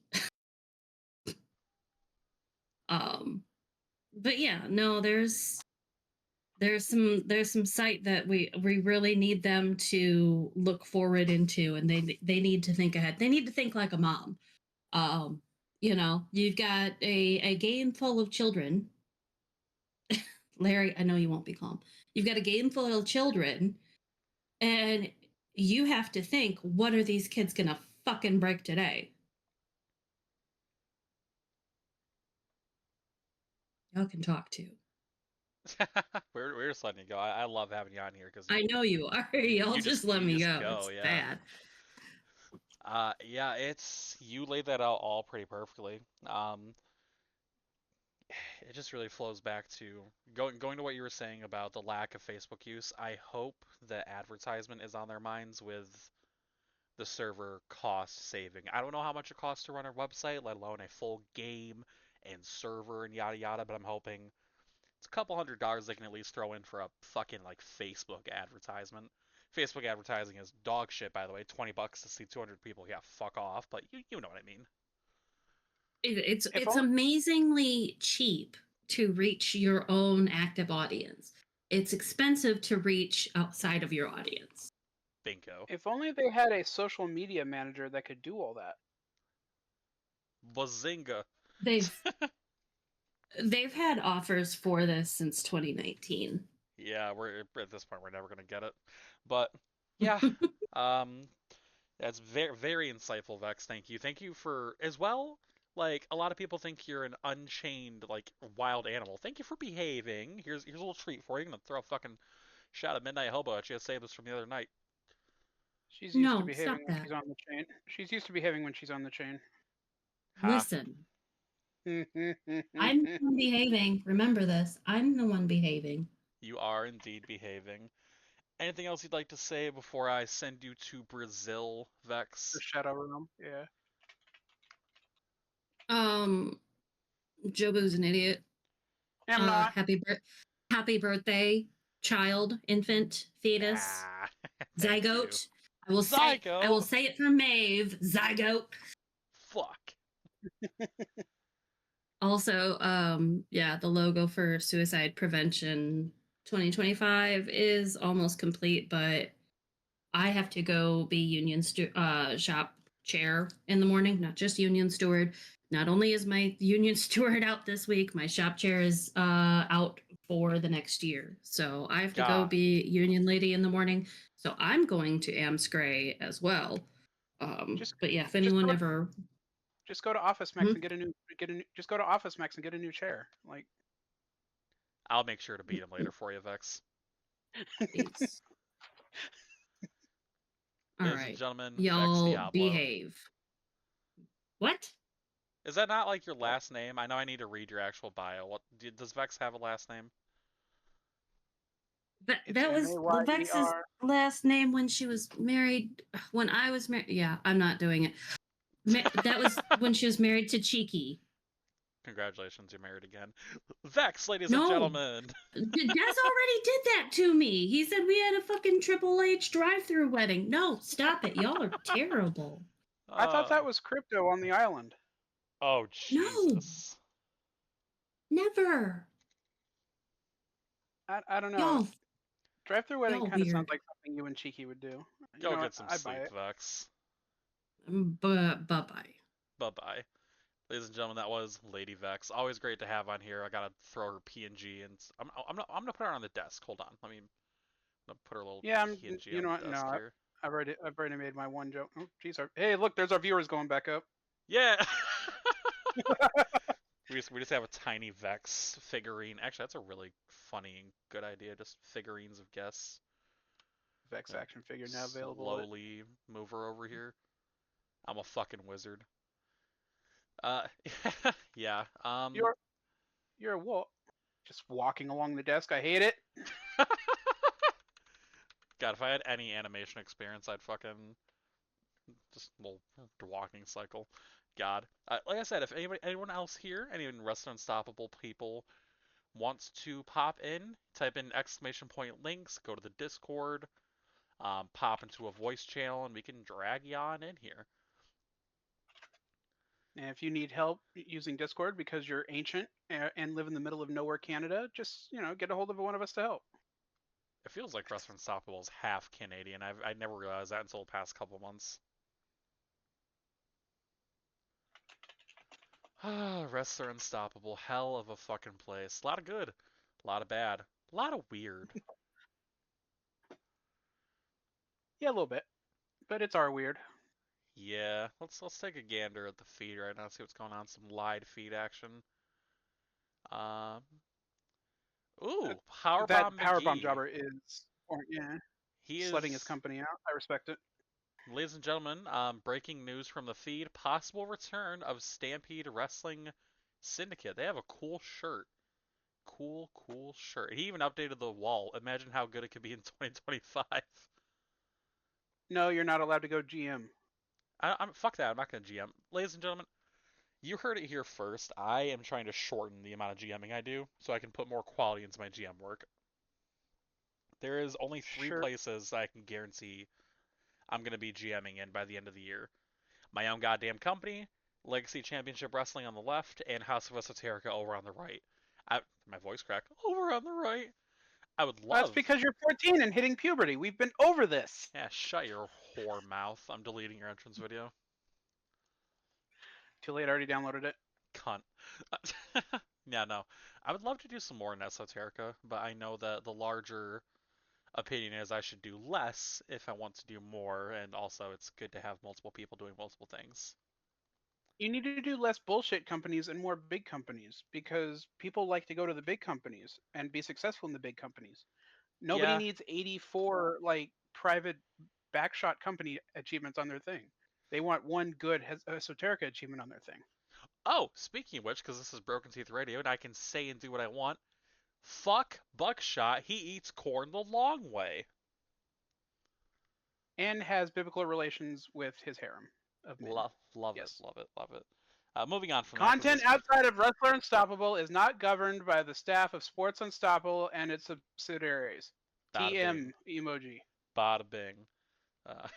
But yeah, no, there's some sight that we really need them to look forward into, and they need to think ahead. They need to think like a mom. You've got a game full of children. Larry, I know you won't be calm. You've got a game full of children, and you have to think, what are these kids gonna fucking break today? Y'all can talk too. We're just letting you go. I love having you on here because I know you are. Y'all just let me go. It's bad. Yeah, you laid that out all pretty perfectly. It just really flows back to going to what you were saying about the lack of Facebook use. I hope that advertisement is on their minds with the server cost saving. I don't know how much it costs to run a website, let alone a full game and server and yada yada, but I'm hoping it's a couple $100 they can at least throw in for a fucking like Facebook advertisement. Facebook advertising is dog shit, by the way. $20 to see 200 people. Yeah, fuck off. But you know what I mean. It's amazingly cheap to reach your own active audience. It's expensive to reach outside of your audience. Bingo. If only they had a social media manager that could do all that. Bazinga. They've they've had offers for this since 2019. Yeah, we're at this point we're never gonna get it. But yeah, um, that's very very insightful, Vex. Thank you. Thank you for as well. Like a lot of people think you're an unchained like wild animal. Thank you for behaving. Here's a little treat for you. I'm gonna throw a fucking shot of midnight hobo at you. Save this from the other night. She's used to No, stop behaving when that. she's on the chain. She's used to behaving when she's on the chain. Ha! Listen, I'm the one behaving. Remember this. I'm the one behaving. You are indeed behaving. Anything else you'd like to say before I send you to Brazil, The Vex? Shadow Realm. Yeah. Um, Jobu's an idiot. I'm not. Happy birthday, child, infant, fetus, Ah, thank you. zygote. I will Zygote? say it for Maeve, zygote. Fuck. Also, yeah, the logo for Suicide Prevention 2025 is almost complete, but I have to go be shop chair in the morning, not just union steward. Not only is my union steward out this week, my shop chair is out for the next year. So I have to go God. be union lady in the morning. So I'm going to Amscray as well. Just But yeah, if just anyone go, ever just go to Office Max and get a new just go to Office Max and get a new chair. Like I'll make sure to beat him later for you, Vex. Please. All Ladies and right. gentlemen, Vex Y'all Diablo. behave. What? Is that not like your last name? I know I need to read your actual bio. What does Vex have a last name? it's That was Vex's MAYER. last name when she was married. When I was married. Yeah, I'm not doing it. That was when she was married to Cheeky. Congratulations, you're married again. Vex, ladies and No. gentlemen. Des already did that to me. He said we had a fucking Triple H drive-through wedding. No, stop it. Y'all are terrible. I thought that was crypto on the island. Oh, No, Jesus. never. I don't know. Y'all, Drive-through wedding y'all kind of sounds weird. like something you and Cheeky would do. You Go know get what? some I sleep, buy it. Vex. Bye-bye. Bye-bye. Ladies and gentlemen, that was Lady Vex. Always great to have on here. I gotta throw her PNG, and I'm gonna put her on the desk. Hold on, I'm gonna put her little Yeah, PNG you on know the what? No, desk here. I've already made my one joke. Oh, geez. Hey, look, there's our viewers going back up. Yeah. we just have a tiny Vex figurine. Actually, that's a really funny and good idea. Just figurines of guests. Vex action figure now available. Slowly move her over here. I'm a fucking wizard. Yeah. You're what? Just walking along the desk. I hate it. God, if I had any animation experience, I'd fucking just a little walking cycle. God, like I said, if anyone else here, anyone Rest Unstoppable people wants to pop in, type in exclamation point links, go to the Discord, pop into a voice channel, and we can drag you on in here. And if you need help using Discord because you're ancient and live in the middle of nowhere, Canada, just get a hold of one of us to help. It feels like Rest Unstoppable is half Canadian. I never realized that until the past couple months. Rest are unstoppable. Hell of a fucking place. A lot of good, a lot of bad, a lot of weird. Yeah, a little bit, but it's our weird. Yeah, let's take a gander at the feed right now. See what's going on. Some live feed action. Um, ooh, That Powerbomb powerbomb McGee. jobber is, yeah, He sledding his is, company out. I respect it. ladies and gentlemen. Breaking news from the feed: possible return of Stampede Wrestling Syndicate. They have a cool shirt. Cool shirt. He even updated the wall. Imagine how good it could be in 2025. No, you're not allowed to go GM. Fuck that. I'm not gonna GM. Ladies and gentlemen, you heard it here first. I am trying to shorten the amount of GMing I do so I can put more quality into my GM work. There is only 3 Sure. places I can guarantee I'm gonna be GMing in by the end of the year. My own goddamn company, Legacy Championship Wrestling on the left, and House of Esoterica over on the right. My voice cracked. Over on the right. I would That's love. because you're 14 and hitting puberty. We've been over this. Yeah, shut your whore mouth. I'm deleting your entrance video. Too late, I already downloaded it. Cunt. Yeah, no. I would love to do some more in Esoterica, but I know that the larger opinion is I should do less if I want to do more, and also it's good to have multiple people doing multiple things. You need to do less bullshit companies and more big companies because people like to go to the big companies and be successful in the big companies. Nobody Yeah. needs 84 like private backshot company achievements on their thing. They want one good esoterica achievement on their thing. Oh, speaking of which, because this is Broken Teeth Radio and I can say and do what I want, fuck Buckshot. He eats corn the long way. And has biblical relations with his harem of men. Love it, Yes. love it, love it. Moving on from that, because Content this. outside of Wrestler Unstoppable is not governed by the staff of Sports Unstoppable and its subsidiaries. Bada TM bing. emoji. Bada bing. Uh,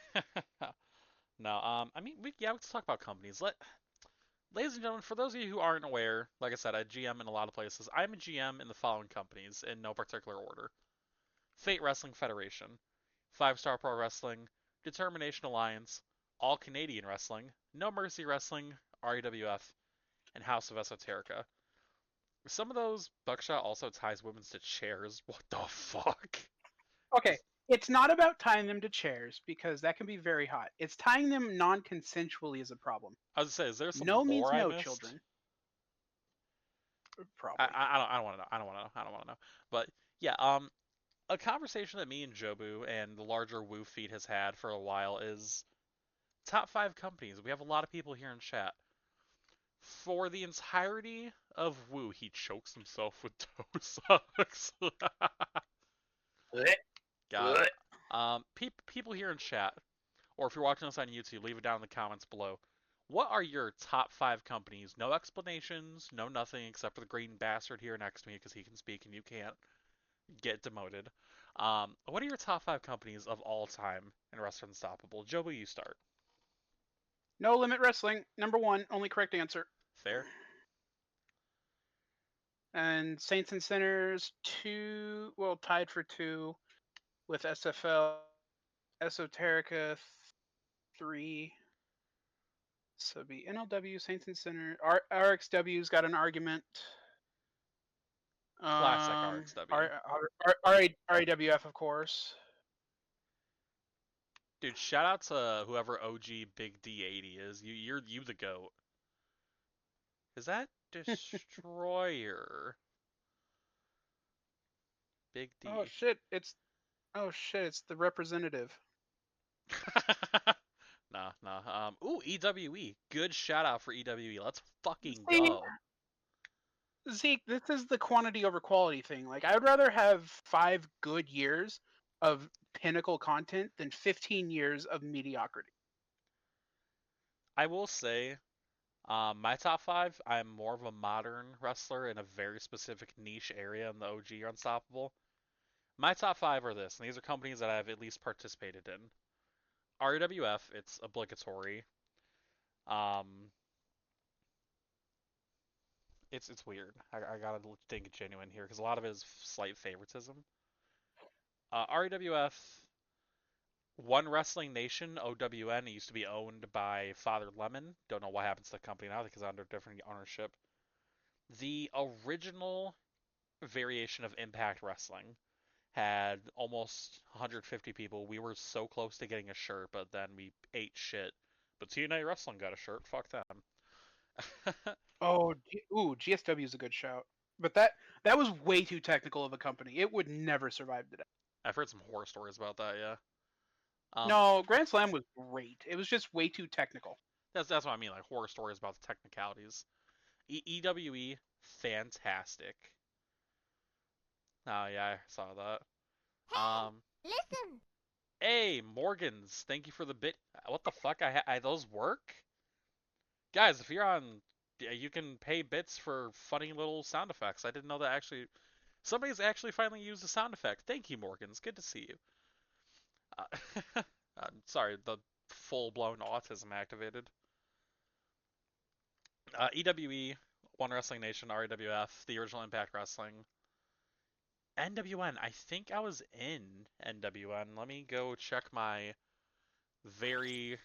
no, I mean, let's talk about companies. Ladies and gentlemen, for those of you who aren't aware, like I said, I GM in a lot of places. I'm a GM in the following companies in no particular order: Fate Wrestling Federation, 5 Star Pro Wrestling, Determination Alliance, All Canadian Wrestling, No Mercy Wrestling, REWF, and House of Esoterica. Some of those, Buckshot also ties women's to chairs. What the fuck? Okay, it's not about tying them to chairs because that can be very hot. It's tying them non-consensually is a problem. I was gonna say, is there some No means lore I no, missed? children. I, Probably. I, I don't I don't want to know. I don't want to know. I don't want to know. But yeah, a conversation that me and Jobu and the larger Woo feed has had for a while is top 5 companies. We have a lot of people here in chat. For the entirety of Woo, he chokes himself with toe sucks. Got it. People here in chat, or if you're watching us on YouTube, leave it down in the comments below. What are your top 5 companies? No explanations, no nothing, except for the green bastard here next to me because he can speak and you can't. Get demoted. What are your top 5 companies of all time in Wrestling Unstoppable? Joby, you start. No Limit Wrestling, number 1, only correct answer. Fair. And Saints and Sinners 2, well, tied for 2 with SFL, Esoterica 3. So it'd be NLW, Saints and Sinners. RXW's got an argument. Classic RXW. RAWF, of course. Dude, shout out to whoever OG Big D80 is. You're the goat. Is that Destroyer? Big Oh D. shit! It's the representative. Nah, nah. Ooh, EWE. Good shout out for EWE. Let's fucking See, go. Zeke, this is the quantity over quality thing. Like, I'd rather have 5 good years of pinnacle content than 15 years of mediocrity. I will say, my top 5, I'm more of a modern wrestler in a very specific niche area in the OG Unstoppable. My top 5 are this, and these are companies that I've at least participated in. RWF, it's obligatory. Um, it's weird. I gotta think genuine here because a lot of it is slight favoritism. RWF, One Wrestling Nation, OWN. It used to be owned by Father Lemon. Don't know what happens to the company now because it's under different ownership. The original variation of Impact Wrestling had almost 150 people. We were so close to getting a shirt, but then we ate shit. But TNA Wrestling got a shirt. Fuck them. Oh, GSW is a good shout, but that was way too technical of a company. It would never survive today. I've heard some horror stories about that. Yeah. Um, No, Grand Slam was great. It was just way too technical. that's what I mean. Like horror stories about the technicalities. EWE, fantastic. Oh yeah, I saw that. Listen. Hey Morgans, thank you for the bit. What the fuck? Those work? Guys, if you're on, yeah, you can pay bits for funny little sound effects. I didn't know that actually. Somebody's actually finally used a sound effect. Thank you, Morgans. Good to see you. I'm sorry, the full-blown autism activated. EWE, One Wrestling Nation, RAWF, the original Impact Wrestling. NWN, I think I was in NWN. Let me go check my very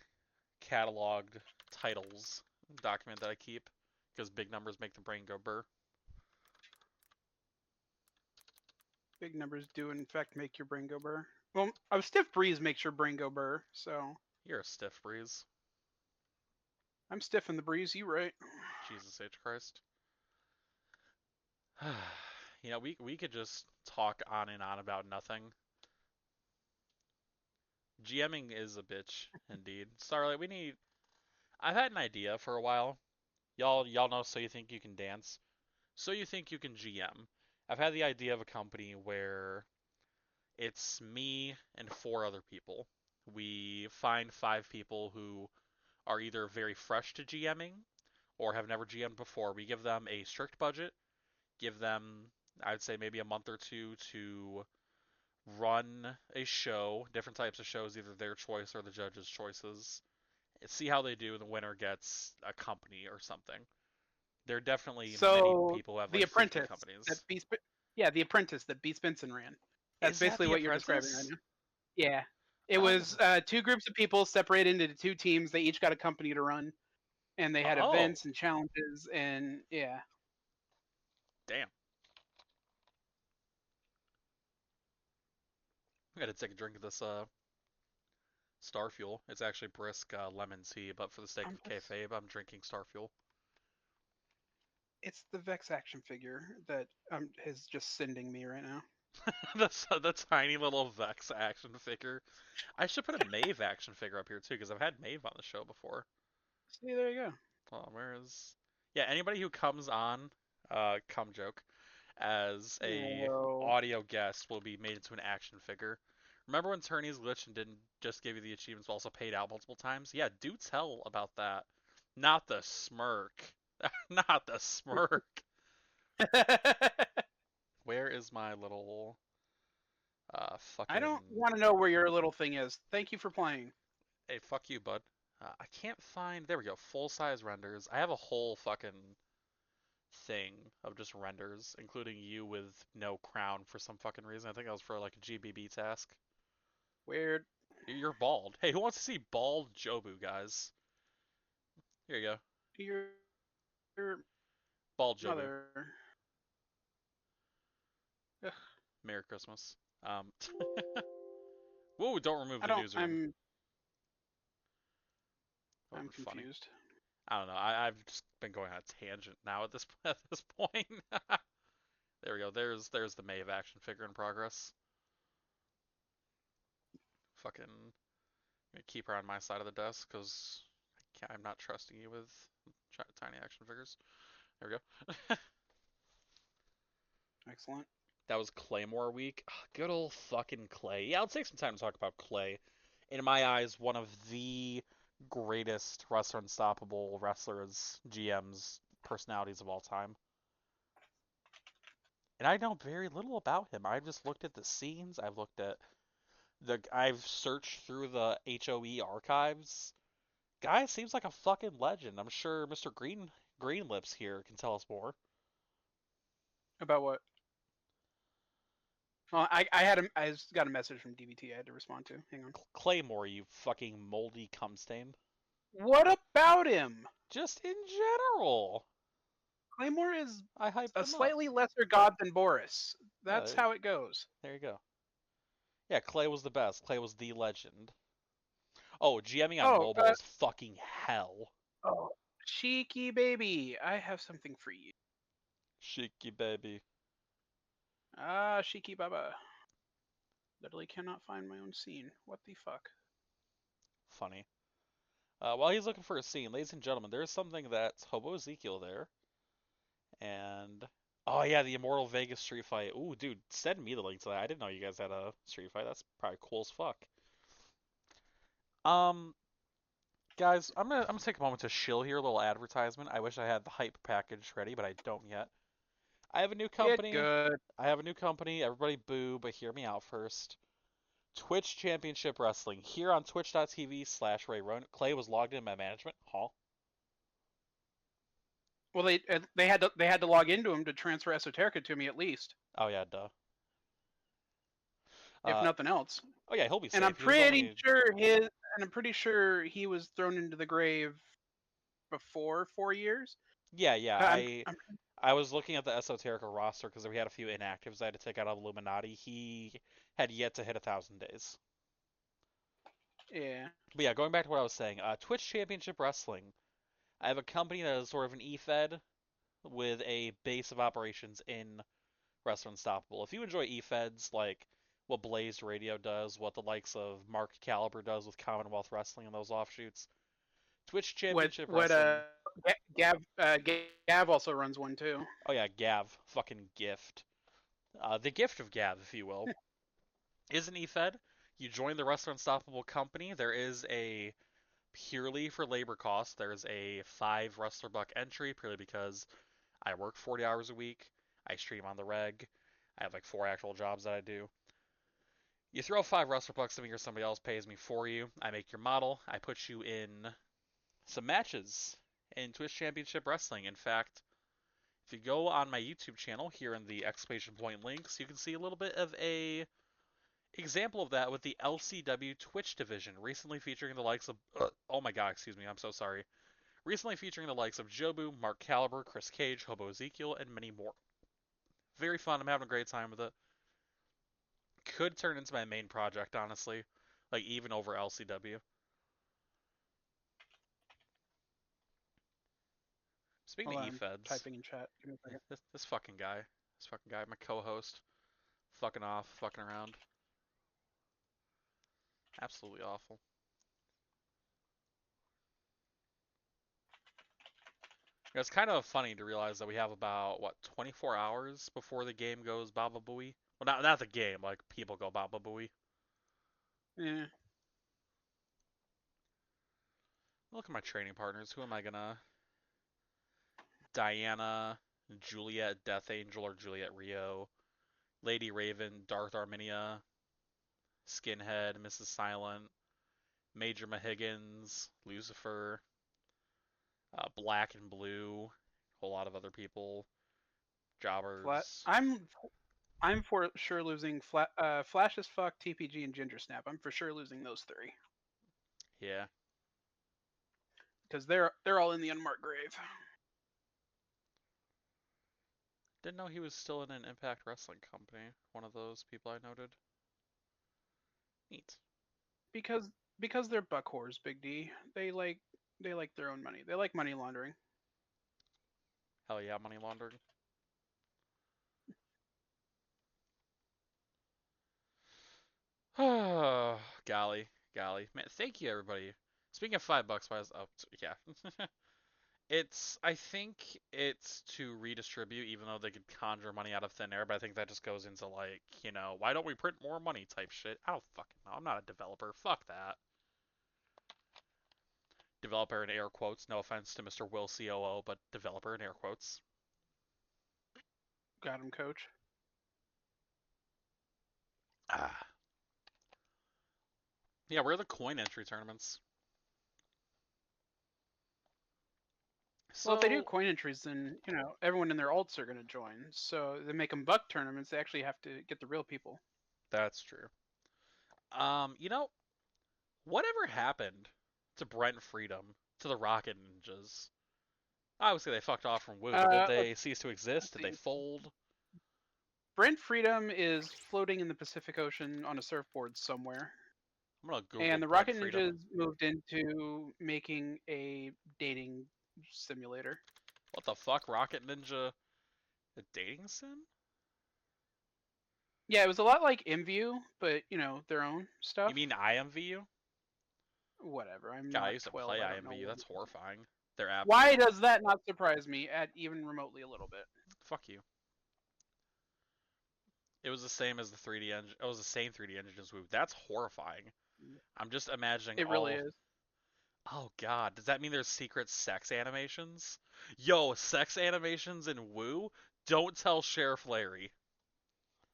cataloged titles document that I keep, because big numbers make the brain go burr. Big numbers do in fact make your brain go burr. Well, a stiff breeze makes your brain go burr, so You're a stiff breeze. I'm stiff in the breeze, you right. Jesus H. Christ. You know, we could just talk on and on about nothing. GMing is a bitch, indeed. Starlight, we need... I've had an idea for a while. Y'all know So You Think You Can Dance? So You Think You Can GM. I've had the idea of a company where it's me and 4 other people. We find 5 people who are either very fresh to GMing or have never GM'd before. We give them a strict budget, give them, I'd say, maybe a month or 2 to run a show, different types of shows, either their choice or the judges' choices. See how they do, and the winner gets a company or something. There are definitely many So people who have the like 50 apprentice that companies. the apprentice that B. Spenson ran. That's Is that basically The what you're describing right Apprentice? now. Yeah. It Oh, was 2 groups of people separated into 2 teams. They each got a company to run, and they had oh, events and challenges, and yeah. damn. I gotta take a drink of this Starfuel. It's actually brisk lemon tea, but for the sake of kayfabe, I'm drinking Starfuel. It's the Vex action figure that is just sending me right now. That's the tiny little Vex action figure. I should put a Maeve action figure up here too, because I've had Maeve on the show before. See, there you go. Oh, where is? Yeah, anybody who comes on, come joke, as a No. audio guest will be made into an action figure. Remember when Turney's glitched and didn't just give you the achievements, but also paid out multiple times? Yeah, do tell about that. Not the smirk. Not the smirk. Where is my little I fucking... don't want to know where your little thing is. Thank you for playing. Hey, fuck you, bud. I can't find... There we go. Full-size renders. I have a whole fucking thing of just renders, including you with no crown for some fucking reason. I think that was for like a GBB task. Weird. You're bald. Hey, who wants to see bald Jobu, guys? Here you go. Your Bald Jobu. mother. Ugh, Merry Christmas. Whoa, don't remove I the don't. newsroom. Oh, I'm funny. confused. I don't know. I've just been going on a tangent now at this point. There we go. There's the Maeve action figure in progress. Fucking gonna keep her on my side of the desk because I'm not trusting you with tiny action figures. There we go. Excellent. That was Claymore week. Ugh, good old fucking Clay. Yeah, I'll take some time to talk about Clay. In my eyes, one of the greatest Wrestler Unstoppable wrestlers, GMs, personalities of all time. And I know very little about him. I've just looked at the scenes. I've searched through the HOE archives. Guy seems like a fucking legend. I'm sure Mr. Greenlips here can tell us more. About what? Well, I just got a message from DBT I had to respond to. Hang on. Claymore, you fucking moldy cum stain. What about him? Just in general. Claymore is I hyped a him up. slightly lesser god than Boris. Yeah, That's how it goes. there you go. Yeah, Clay was the best. Clay was the legend. Oh, GMing on Oh, mobile is fucking hell. oh, cheeky baby. I have something for you. Cheeky baby. Ah, Shiki Baba. Literally cannot find my own scene. What the fuck? Funny. While he's looking for a scene, ladies and gentlemen, there's something that's Hobo Ezekiel there. And oh yeah, the Immortal Vegas street fight. Ooh, dude, send me the link to that. I didn't know you guys had a street fight. That's probably cool as fuck. Um, guys, I'm gonna take a moment to shill here, a little advertisement. I wish I had the hype package ready, but I don't yet. I have a new Get company. good. I have a new company. Everybody boo, but hear me out first. Twitch Championship Wrestling here on twitch.tv/Ray Rowan. Clay was logged in by management. Huh? Well, they had to log into him to transfer Esoterica to me at least, Oh yeah, duh. if Uh, nothing else. oh yeah, he'll be And safe. I'm He was pretty only sure he was thrown into the grave before 4 years. yeah. I'm I was looking at the Esoterica roster because we had a few inactives I had to take out of Illuminati. He had yet to hit 1,000 days. yeah. But yeah, going back to what I was saying, Twitch Championship Wrestling. I have a company that is sort of an E-Fed with a base of operations in Wrestling Unstoppable. If you enjoy E-Feds, like what Blaze Radio does, what the likes of Mark Caliber does with Commonwealth Wrestling and those offshoots, Twitch Championship What Wrestling. Gav also runs one too. Oh yeah, Gav, fucking gift. The gift of Gav, if you will, is an E-Fed. You join the Wrestling Unstoppable company. There is a purely for labor cost. There's a 5 wrestler buck entry purely because I work 40 hours a week. I stream on the reg. I have like 4 actual jobs that I do. You throw 5 wrestler bucks to me or somebody else pays me for you. I make your model. I put you in some matches in Twitch Championship Wrestling. In fact, if you go on my YouTube channel here in the exclamation point links, you can see a little bit of a example of that with the LCW Twitch division, recently featuring the likes of oh my god, excuse me, I'm so sorry. Recently featuring the likes of Jobu, Mark Caliber, Chris Cage, Hobo Ezekiel, and many more. Very fun. I'm having a great time with it. Could turn into my main project, honestly. Like, even over LCW. Speaking Hold of on, I'm E-Feds, typing in chat. Give me a second. this fucking guy. This fucking guy, my co-host. Fucking off, fucking around. Absolutely awful. It's kind of funny to realize that we have about, what, 24 hours before the game goes Baba Booey? Well, not the game, like, people go Baba Booey. Yeah. Look at my training partners. Who am I gonna... Diana, Juliet Death Angel or Juliet Rio, Lady Raven, Darth Arminia, Skinhead, Mrs. Silent, Major Mahiggins, Lucifer, Black and Blue, a whole lot of other people, Flat. jobbers. I'm for sure losing Flash as fuck, TPG, and Ginger Snap. I'm for sure losing those three Yeah. because they're all in the unmarked grave. Didn't know he was still in an Impact Wrestling company. One of those people I noted. Neat. because because they're buck whores, Big D. They like their own money. They like money laundering. Hell yeah, money laundering. golly, golly, man! Thank you, everybody. Speaking of $5, why is yeah. I think it's to redistribute, even though they could conjure money out of thin air. But I think that just goes into like, why don't we print more money type shit. I don't fucking know. I'm not a developer. Fuck that. Developer in air quotes. No offense to Mr. Will COO, but developer in air quotes. Got him, coach. Ah. Yeah, where are the coin entry tournaments? Well, if they do So coin entries, then everyone in their alts are going to join. So they make them buck tournaments. They actually have to get the real people. that's true. You know, whatever happened to Brent Freedom, to the Rocket Ninjas? Obviously, they fucked off from Woo, but did Let's they cease to exist? Did they see. fold? Brent Freedom is floating in the Pacific Ocean on a surfboard somewhere. I'm gonna Google And the Brent Rocket Freedom. Ninjas moved into making a dating simulator. What the fuck? Rocket Ninja? A dating sim? Yeah, it was a lot like MView, but their own You stuff. mean IMVU? Whatever. I'm God, I not used to 12. play I don't know. IMVU. That's horrifying. Their app. Why does that not surprise me at even remotely a little bit? Fuck you. It was the same as the 3D engine. It was the same 3D engine as Woo. That's horrifying. I'm just imagining It really is. Oh god, does that mean there's secret sex animations? Yo, sex animations in Woo? Don't tell Sheriff Larry.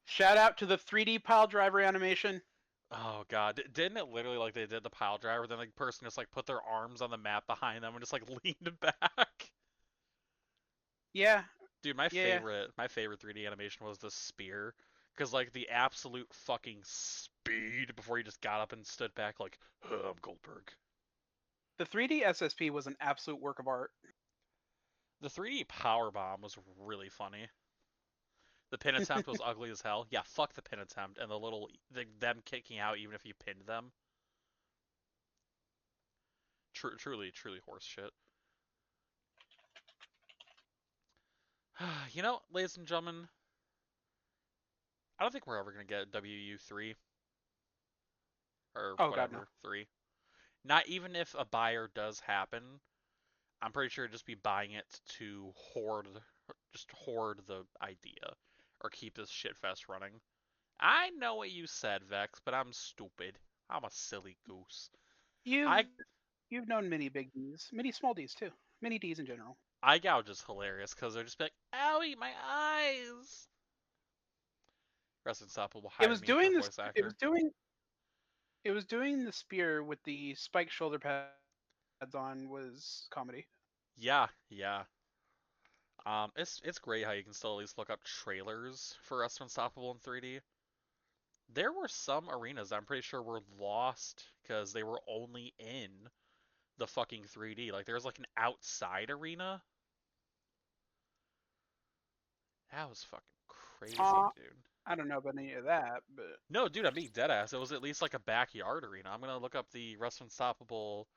Shout out to the 3D pile driver animation. Oh god, didn't it literally like they did the pile driver, then the person just like put their arms on the map behind them and just like leaned back? Yeah, Dude, my yeah. favorite 3D animation was the spear, because like the absolute fucking speed before he just got up and stood back like, I'm Goldberg. The 3D SSP was an absolute work of art. The 3D power bomb was really funny. The pin attempt was ugly as hell. Yeah, fuck the pin attempt and them kicking out even if you pinned them. Truly horse shit. You know, ladies and gentlemen, I don't think we're ever gonna get WU3 or Oh god, no. whatever 3. Not even if a buyer does happen. I'm pretty sure it'd just be buying it to hoard the idea or keep this shitfest running. I know what you said, Vex, but I'm stupid. I'm a silly goose. You've I you've known many big Ds, many small Ds too, many Ds in general. I gouge is hilarious because they're just like, owie, my eyes. Rest Unstoppable It hired was me for doing this. voice actor. It was doing the spear with the spiked shoulder pads on was comedy. Yeah, yeah. It's great how you can still at least look up trailers for Rest Unstoppable in 3D. There were some arenas I'm pretty sure were lost because they were only in the fucking 3D. Like there was like an outside arena. That was fucking crazy, dude. I don't know about any of that, but No, dude, I'm being deadass. It was at least like a backyard arena. I'm gonna look up the Rest Unstoppable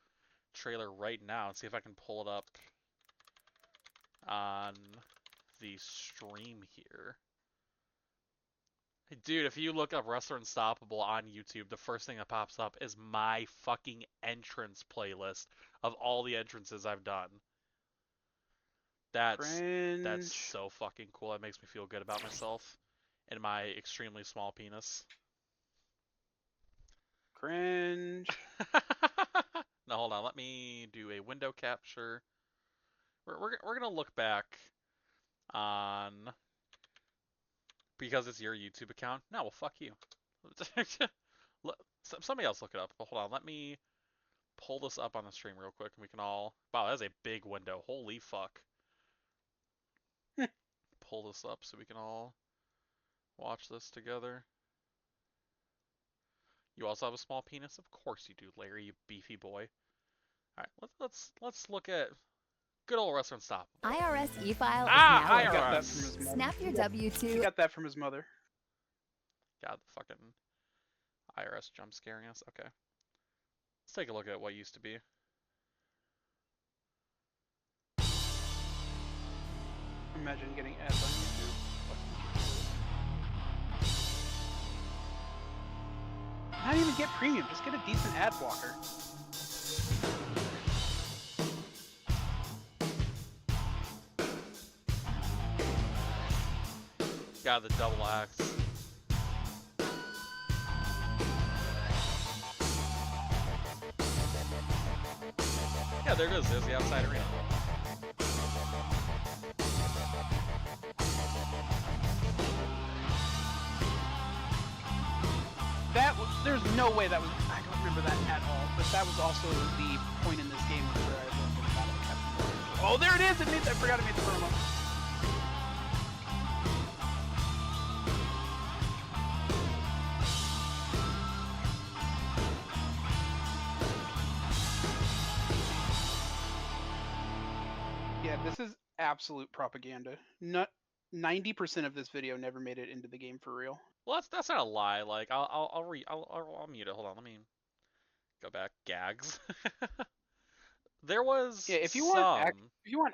trailer right now and see if I can pull it up on the stream here. Dude, if you look up Wrestler Unstoppable on YouTube, the first thing that pops up is my fucking entrance playlist of all the entrances I've done. That's cringe, so fucking cool. That makes me feel good about myself and my extremely small penis. cringe. Now hold on, let me do a window capture. We're gonna look back on because it's your YouTube account. No, well fuck you. Somebody else look it up. But hold on, let me pull this up on the stream real quick and we can all. Wow, that's a big window. Holy fuck. Pull this up so we can all watch this together. You also have a small penis? Of course you do, Larry, you beefy boy. Alright, let's look at good old Wrestler Unstoppable. IRS e-file Ah, is now He got that IRS. from his mother. Snap your He W-2. got that from his mother. God, the fucking IRS jump scaring us. Okay. Let's take a look at what used to be. Imagine getting ads on YouTube. Not even get premium, just get a decent ad blocker. Got the double axe. Yeah, there it is. There's the outside arena. There's no way that was. I don't remember that at all. But that was also the point in this game where I learned the battle of Captain Marvel. Oh, there it is! I forgot I made the promo. Yeah, this is absolute propaganda. Not 90% of this video never made it into the game for real. Well, that's not a lie. Like I'll mute it. Hold on, let me go back. Gags. There was Yeah, if you want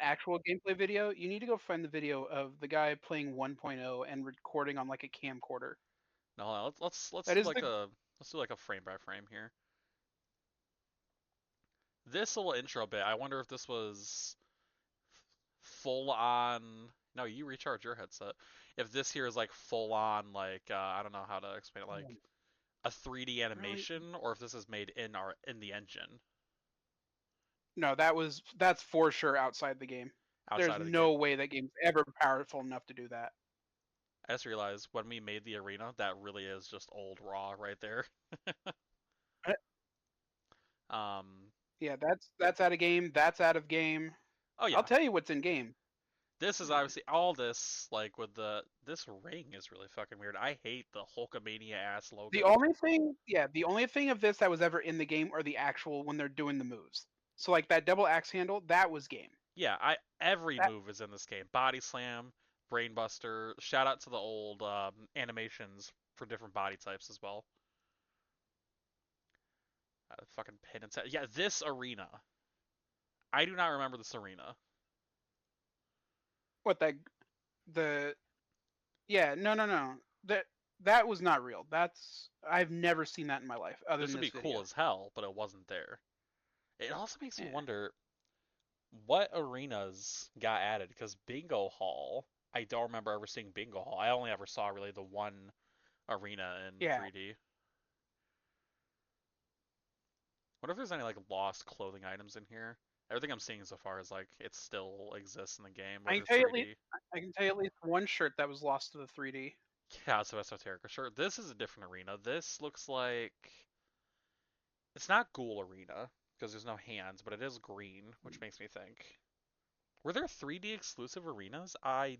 actual gameplay video, you need to go find the video of the guy playing 1.0 and recording on like a camcorder. No, hold on, let's That do is like the let's do like a frame by frame here. This little intro bit, I wonder if this was full on. No, you recharge your headset. If this here is like full on, like I don't know how to explain it, like a 3D animation, or if this is made in the engine No, that's for sure outside the game. outside There's of the no game. way that game's ever powerful enough to do that. I just realized when we made the arena, that really is just old raw right there. um. Yeah, that's out of game. That's out of game. Oh yeah. I'll tell you what's in game. This is obviously all this, like, with this ring is really fucking weird. I hate the Hulkamania ass logo. The only thing of this that was ever in the game are the actual when they're doing the moves. So like that double axe handle, that was game. Yeah, every That move is in this game. Body slam, brainbuster. Shout out to the old animations for different body types as well. Fucking pin and set. Yeah, this arena. I do not remember this arena. what that the yeah, no. That was not real. I've never seen that in my life other This than would this be cool video. as hell, but it wasn't there. It also makes me Yeah. wonder what arenas got added because Bingo Hall. I don't remember ever seeing Bingo Hall. I only ever saw really the one arena in Yeah. 3D. What if there's any like lost clothing items in here? Everything I'm seeing so far is like it still exists in the game, I but can it's tell you at least 3D. I can tell you at least one shirt that was lost to the 3D. House of Esoterica. Sure, this is a different arena. This looks like it's not Ghoul Arena because there's no hands, but it is green, which makes me think. Were there 3D exclusive arenas? I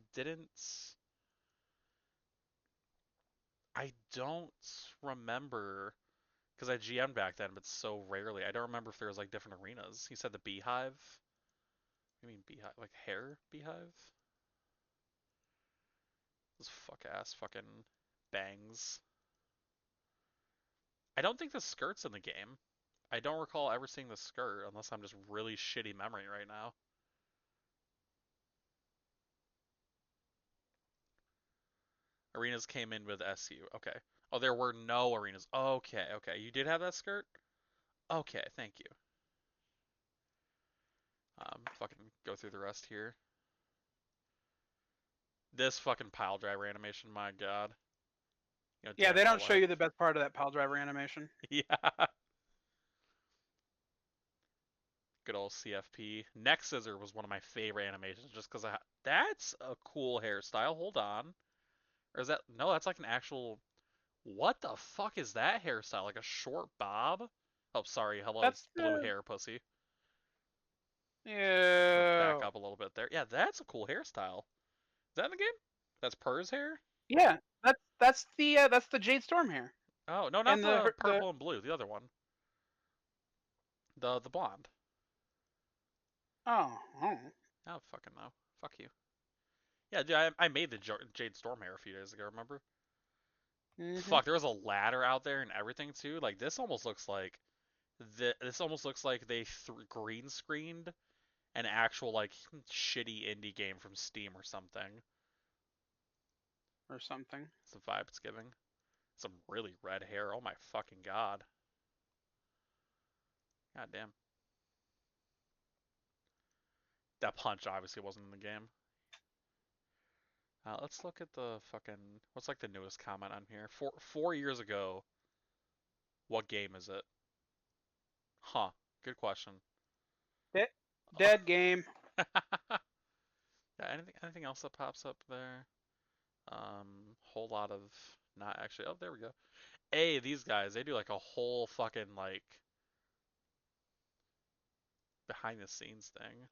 don't remember because I GM'd back then, but so rarely. I don't remember if there was like different arenas. You said the Beehive. You mean Beehive, like hair Beehive? Those fuck ass fucking bangs. I don't think the skirt's in the game. I don't recall ever seeing the skirt unless I'm just really shitty memory right now. Arenas came in with SU. Okay. Oh, there were no arenas. Okay, okay. You did have that skirt? Okay, thank you. Fucking go through the rest here. This fucking pile driver animation, my god. You know Yeah, damn they well don't show what. you the best part of that pile driver animation. Yeah. Good old CFP. Neck scissor was one of my favorite animations just because that's a cool hairstyle. Hold on. Or is that no, that's like an actual what the fuck is that hairstyle? Like a short bob? Oh, sorry. Hello, That's blue the hair pussy. Let's back Ew. up a little bit there. Yeah, that's a cool hairstyle. Is that in the game? That's Pur's hair? Yeah, that's the Jade Storm hair. Oh, no, not And the the purple and blue. The other one. The blonde. oh. Oh, fucking no. Fuck you. Yeah, dude, I made the Jade Storm hair a few days ago, remember? Mhm. Fuck, there was a ladder out there and everything too. Like this almost looks like they green screened an actual like shitty indie game from Steam or something. Or something. It's the vibe it's giving. Some really red hair. Oh my fucking god. God damn. That punch obviously wasn't in the game. Let's look at the fucking what's like the newest comment on here. 4 years ago, what game is it? Huh. Good question. De- Dead game. Yeah, anything else that pops up there? Whole lot of not actually. Oh, there we go. Hey, these guys, they do like a whole fucking like behind the scenes thing.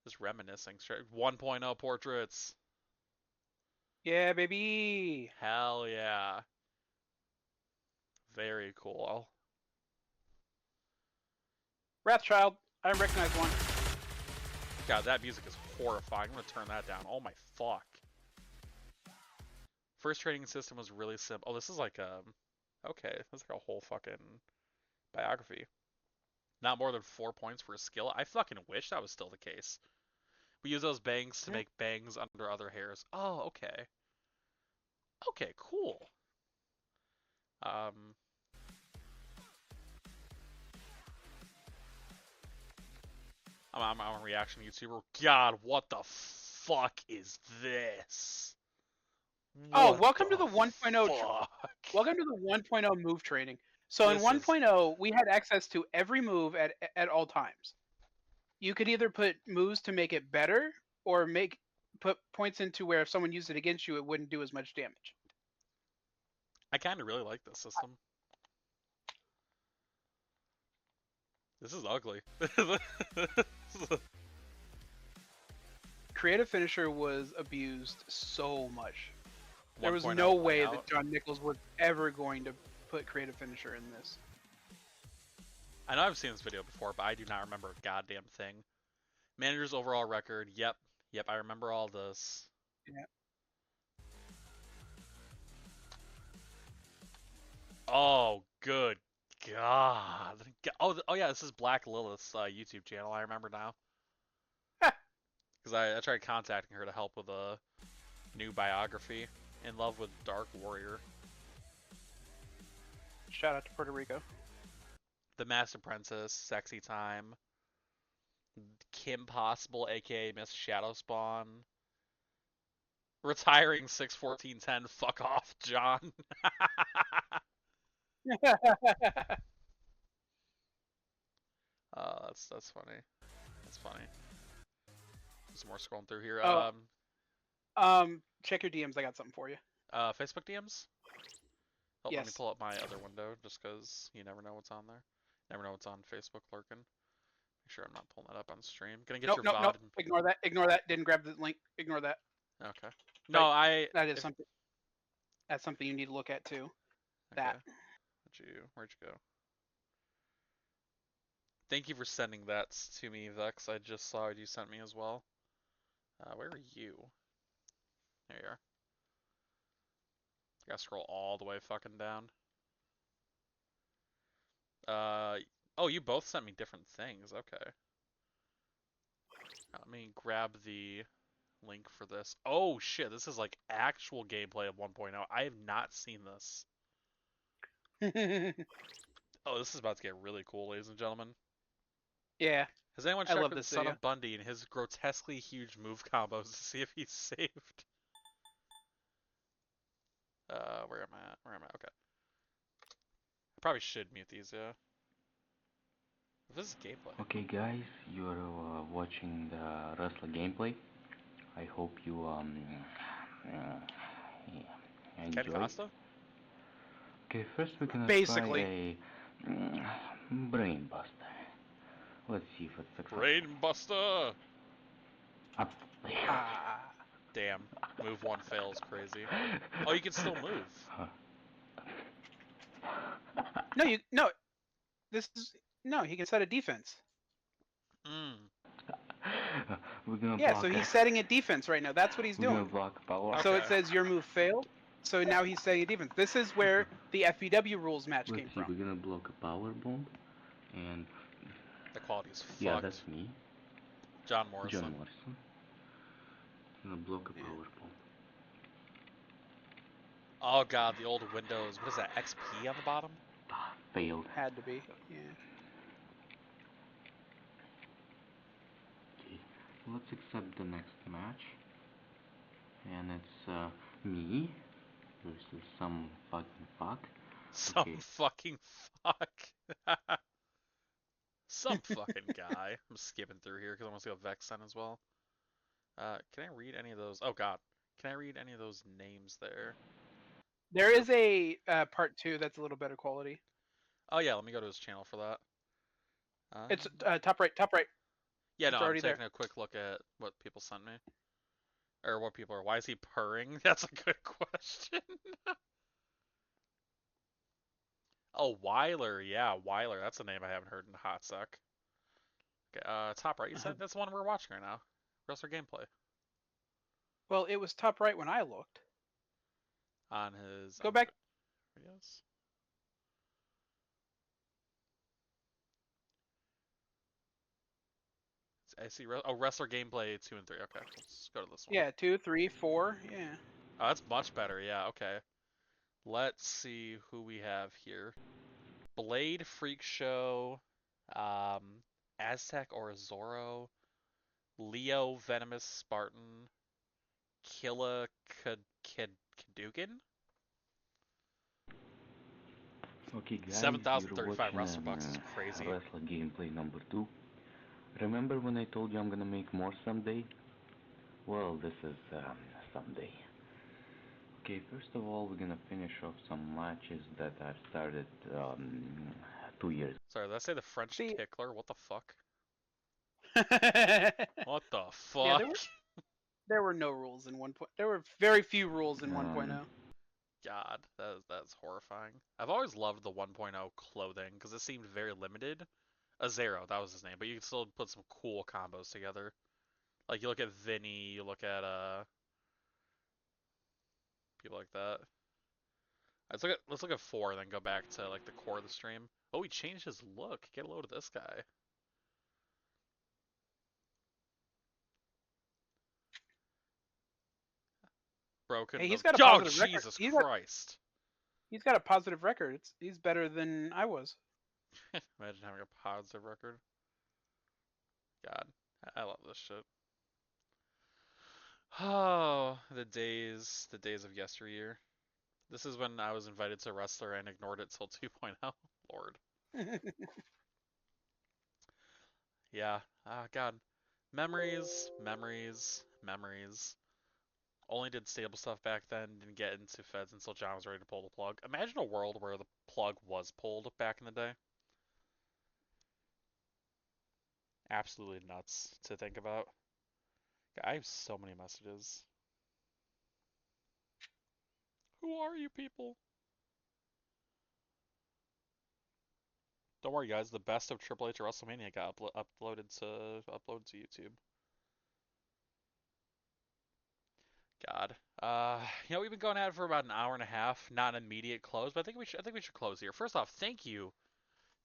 Just reminiscing straight 1.0 portraits. Yeah, baby. Hell yeah. Very cool. Wrathchild. I recognize one. God, that music is horrifying. I'm gonna turn that down. Oh my fuck. First training system was really simple. Oh, this is like okay, this is like a whole fucking biography. Not more than 4 points for a skill. I fucking wish that was still the case. We use those bangs to Yeah. make bangs under other hairs. Oh, okay. Okay, cool. Um, I'm a reaction YouTuber. God, what the fuck is this? Oh, What welcome to the the 1.0 fuck? welcome to the 1.0 move training. So in This is 1.0, we had access to every move at all times. You could either put moves to make it better or put points into where if someone used it against you, it wouldn't do as much damage. I kind of really like this system. This is ugly. creative finisher was abused so much. There was 1.0 no way layout. that John Nichols was ever going to put creative finisher in this. I know I've seen this video before, but I do not remember a goddamn thing. Manager's overall record. Yep, I remember all this. Yeah. Oh, good God. Oh yeah, this is Black Lilith's YouTube channel. I remember now. Because I tried contacting her to help with a new biography. In Love with Dark Warrior. Shout out to Puerto Rico. The Master Princess, Sexy Time. Kim Possible, aka Miss Shadowspawn. Retiring 6/14/10. Fuck off, John. That's funny. That's funny. Some more scrolling through here. Oh. Check your DMs. I got something for you. Facebook DMs. Oh, let me Yes. pull up my other window, just because you never know what's on there. Never know what's on Facebook lurking. Make sure I'm not pulling that up on stream. Gonna get Nope, your nope, VOD. nope. Ignore that. Ignore that. Didn't grab the link. Ignore that. Okay. No, That is something. That's something you need to look at too. Okay. That. Where'd you go? Thank you for sending that to me, Vex. I just saw it you sent me as well. Where are you? There you are. Gotta scroll all the way fucking down. Oh, you both sent me different things. Okay. Let me grab the link for this. Oh shit, this is like actual gameplay of 1.0. I have not seen this. Oh, this is about to get really cool, ladies and gentlemen. Yeah. Has anyone I checked love with this Son video. of Bundy and his grotesquely huge move combos to see if he's saved? Where am I at? Okay. I probably should mute these, yeah. This is gameplay. Okay guys, you're watching the wrestler gameplay. I hope you Ken enjoy. Costa? Okay, first we're gonna Basically. try a brain buster. Let's see if it's successful. Brain Buster! Up. Damn, move one fails, crazy. Oh, you can still move. No. This is he can set a defense. We're gonna Yeah, block so he's a- setting a defense right now. That's what he's We're gonna doing. block power. So it Okay. says your move failed. So now he's setting a defense. This is where the FEW rules match Let's came see, from. we're gonna block a power bomb, and The quality's fucked. yeah, that's me, John Morrison. John Morrison. Gonna block a Yeah. power bomb. Oh god, the old Windows. What is that? XP on the bottom? Failed. Had to be. Yeah. Okay, let's accept the next match, and it's me versus some fucking fuck. Some Okay. fucking fuck. Some fucking guy. I'm skipping through here because I want to see what Vex sent as well. Can I read any of those? Oh god. Can I read any of those names there? There is a part 2 that's a little better quality. Oh yeah, let me go to his channel for that. It's top right. Yeah, it's no, I'm already taking there. a quick look at what people sent me. Or what people are. Why is he purring? That's a good question. Oh, Weiler. Yeah, Weiler. That's a name I haven't heard in a hot sec. Okay, top right, you said? That's the one we're watching right now. Wrestler gameplay. Well, it was top right when I looked. On his... Go back. Videos. I see. Oh, wrestler gameplay 2 and 3. Okay, let's go to this one. Yeah, 2, 3, 4. Yeah. Oh, that's much better. Yeah, okay. Let's see who we have here. Blade, Freak Show, Aztec or Zorro, Leo, Venomous Spartan, Killa Kadugan? Okay guys, 7,035 you're wrestler watching, bucks is crazy. wrestler gameplay number 2. Remember when I told you I'm gonna make more someday? Well, this is someday. Okay, first of all, we're gonna finish off some matches that I've started 2 years. Sorry, did I say the French See- tickler? What the fuck? Yeah, What the fuck? There were no rules in 1. There were very few rules in 1.0. God, that's horrifying. I've always loved the 1.0 clothing because it seemed very limited. A Zero, that was his name, but you can still put some cool combos together. Like you look at Vinny, you look at people like that. Let's look at 4, and then go back to like the core of the stream. Oh, he changed his look. Get a load of this guy. Broken. Hey, he's The got a oh positive record. Jesus Christ! He's got a positive record. He's better than I was. Imagine having a positive record. God, I love this shit. Oh, the days of yesteryear. This is when I was invited to Wrestler and ignored it till 2.0. Lord. Yeah. Ah, God. Memories, memories, memories. Only did stable stuff back then, didn't get into feds until John was ready to pull the plug. Imagine a world where the plug was pulled back in the day. Absolutely nuts to think about. I have so many messages. Who are you people? Don't worry, guys. The best of Triple H WrestleMania got uploaded to YouTube. God. We've been going at it for about an hour and a half. Not an immediate close, but I think we should close here. First off, thank you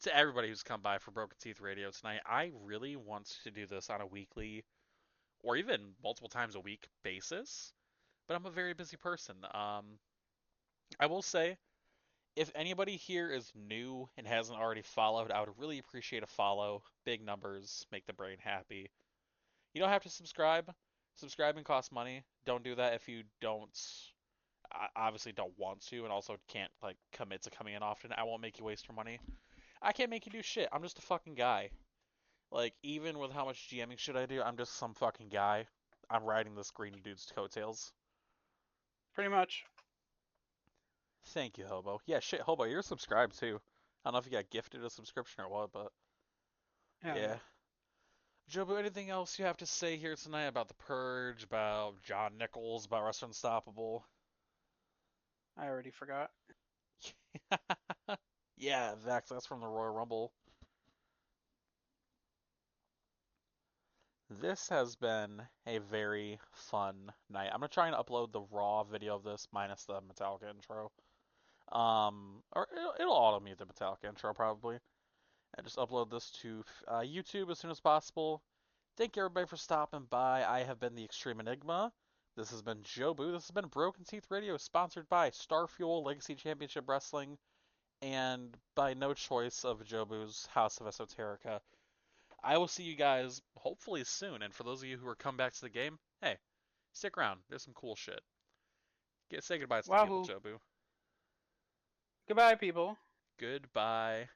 to everybody who's come by for Broken Teeth Radio tonight. I really want to do this on a weekly or even multiple times a week basis, but I'm a very busy person. I will say, if anybody here is new and hasn't already followed, I would really appreciate a follow. Big numbers make the brain happy. You don't have to subscribe. Subscribing costs money. Don't do that if you obviously don't want to, and also can't like commit to coming in often. I won't make you waste your money. I can't make you do shit. I'm just a fucking guy. Like, even with how much GMing shit I do, I'm just some fucking guy. I'm riding this green dude's coattails. Pretty much. Thank you, Hobo. Yeah, shit, Hobo, you're subscribed too. I don't know if you got gifted a subscription or what, but yeah. Jobu, anything else you have to say here tonight about the Purge, about John Nichols, about Wrestler Unstoppable? I already forgot. Yeah, Vex, that's from the Royal Rumble. This has been a very fun night. I'm gonna try and upload the raw video of this minus the Metallica intro. Or it'll auto mute the Metallica intro probably, and just upload this to YouTube as soon as possible. Thank you everybody for stopping by. I have been the Extreme Enigma. This has been Jobu. This has been Broken Teeth Radio, sponsored by Starfuel Legacy Championship Wrestling, and by no choice of Jobu's House of Esoterica. I will see you guys hopefully soon. And for those of you who are come back to the game, hey, stick around. There's some cool shit. Say goodbye to the people, Wahoo. Jobu. Goodbye, people. Goodbye.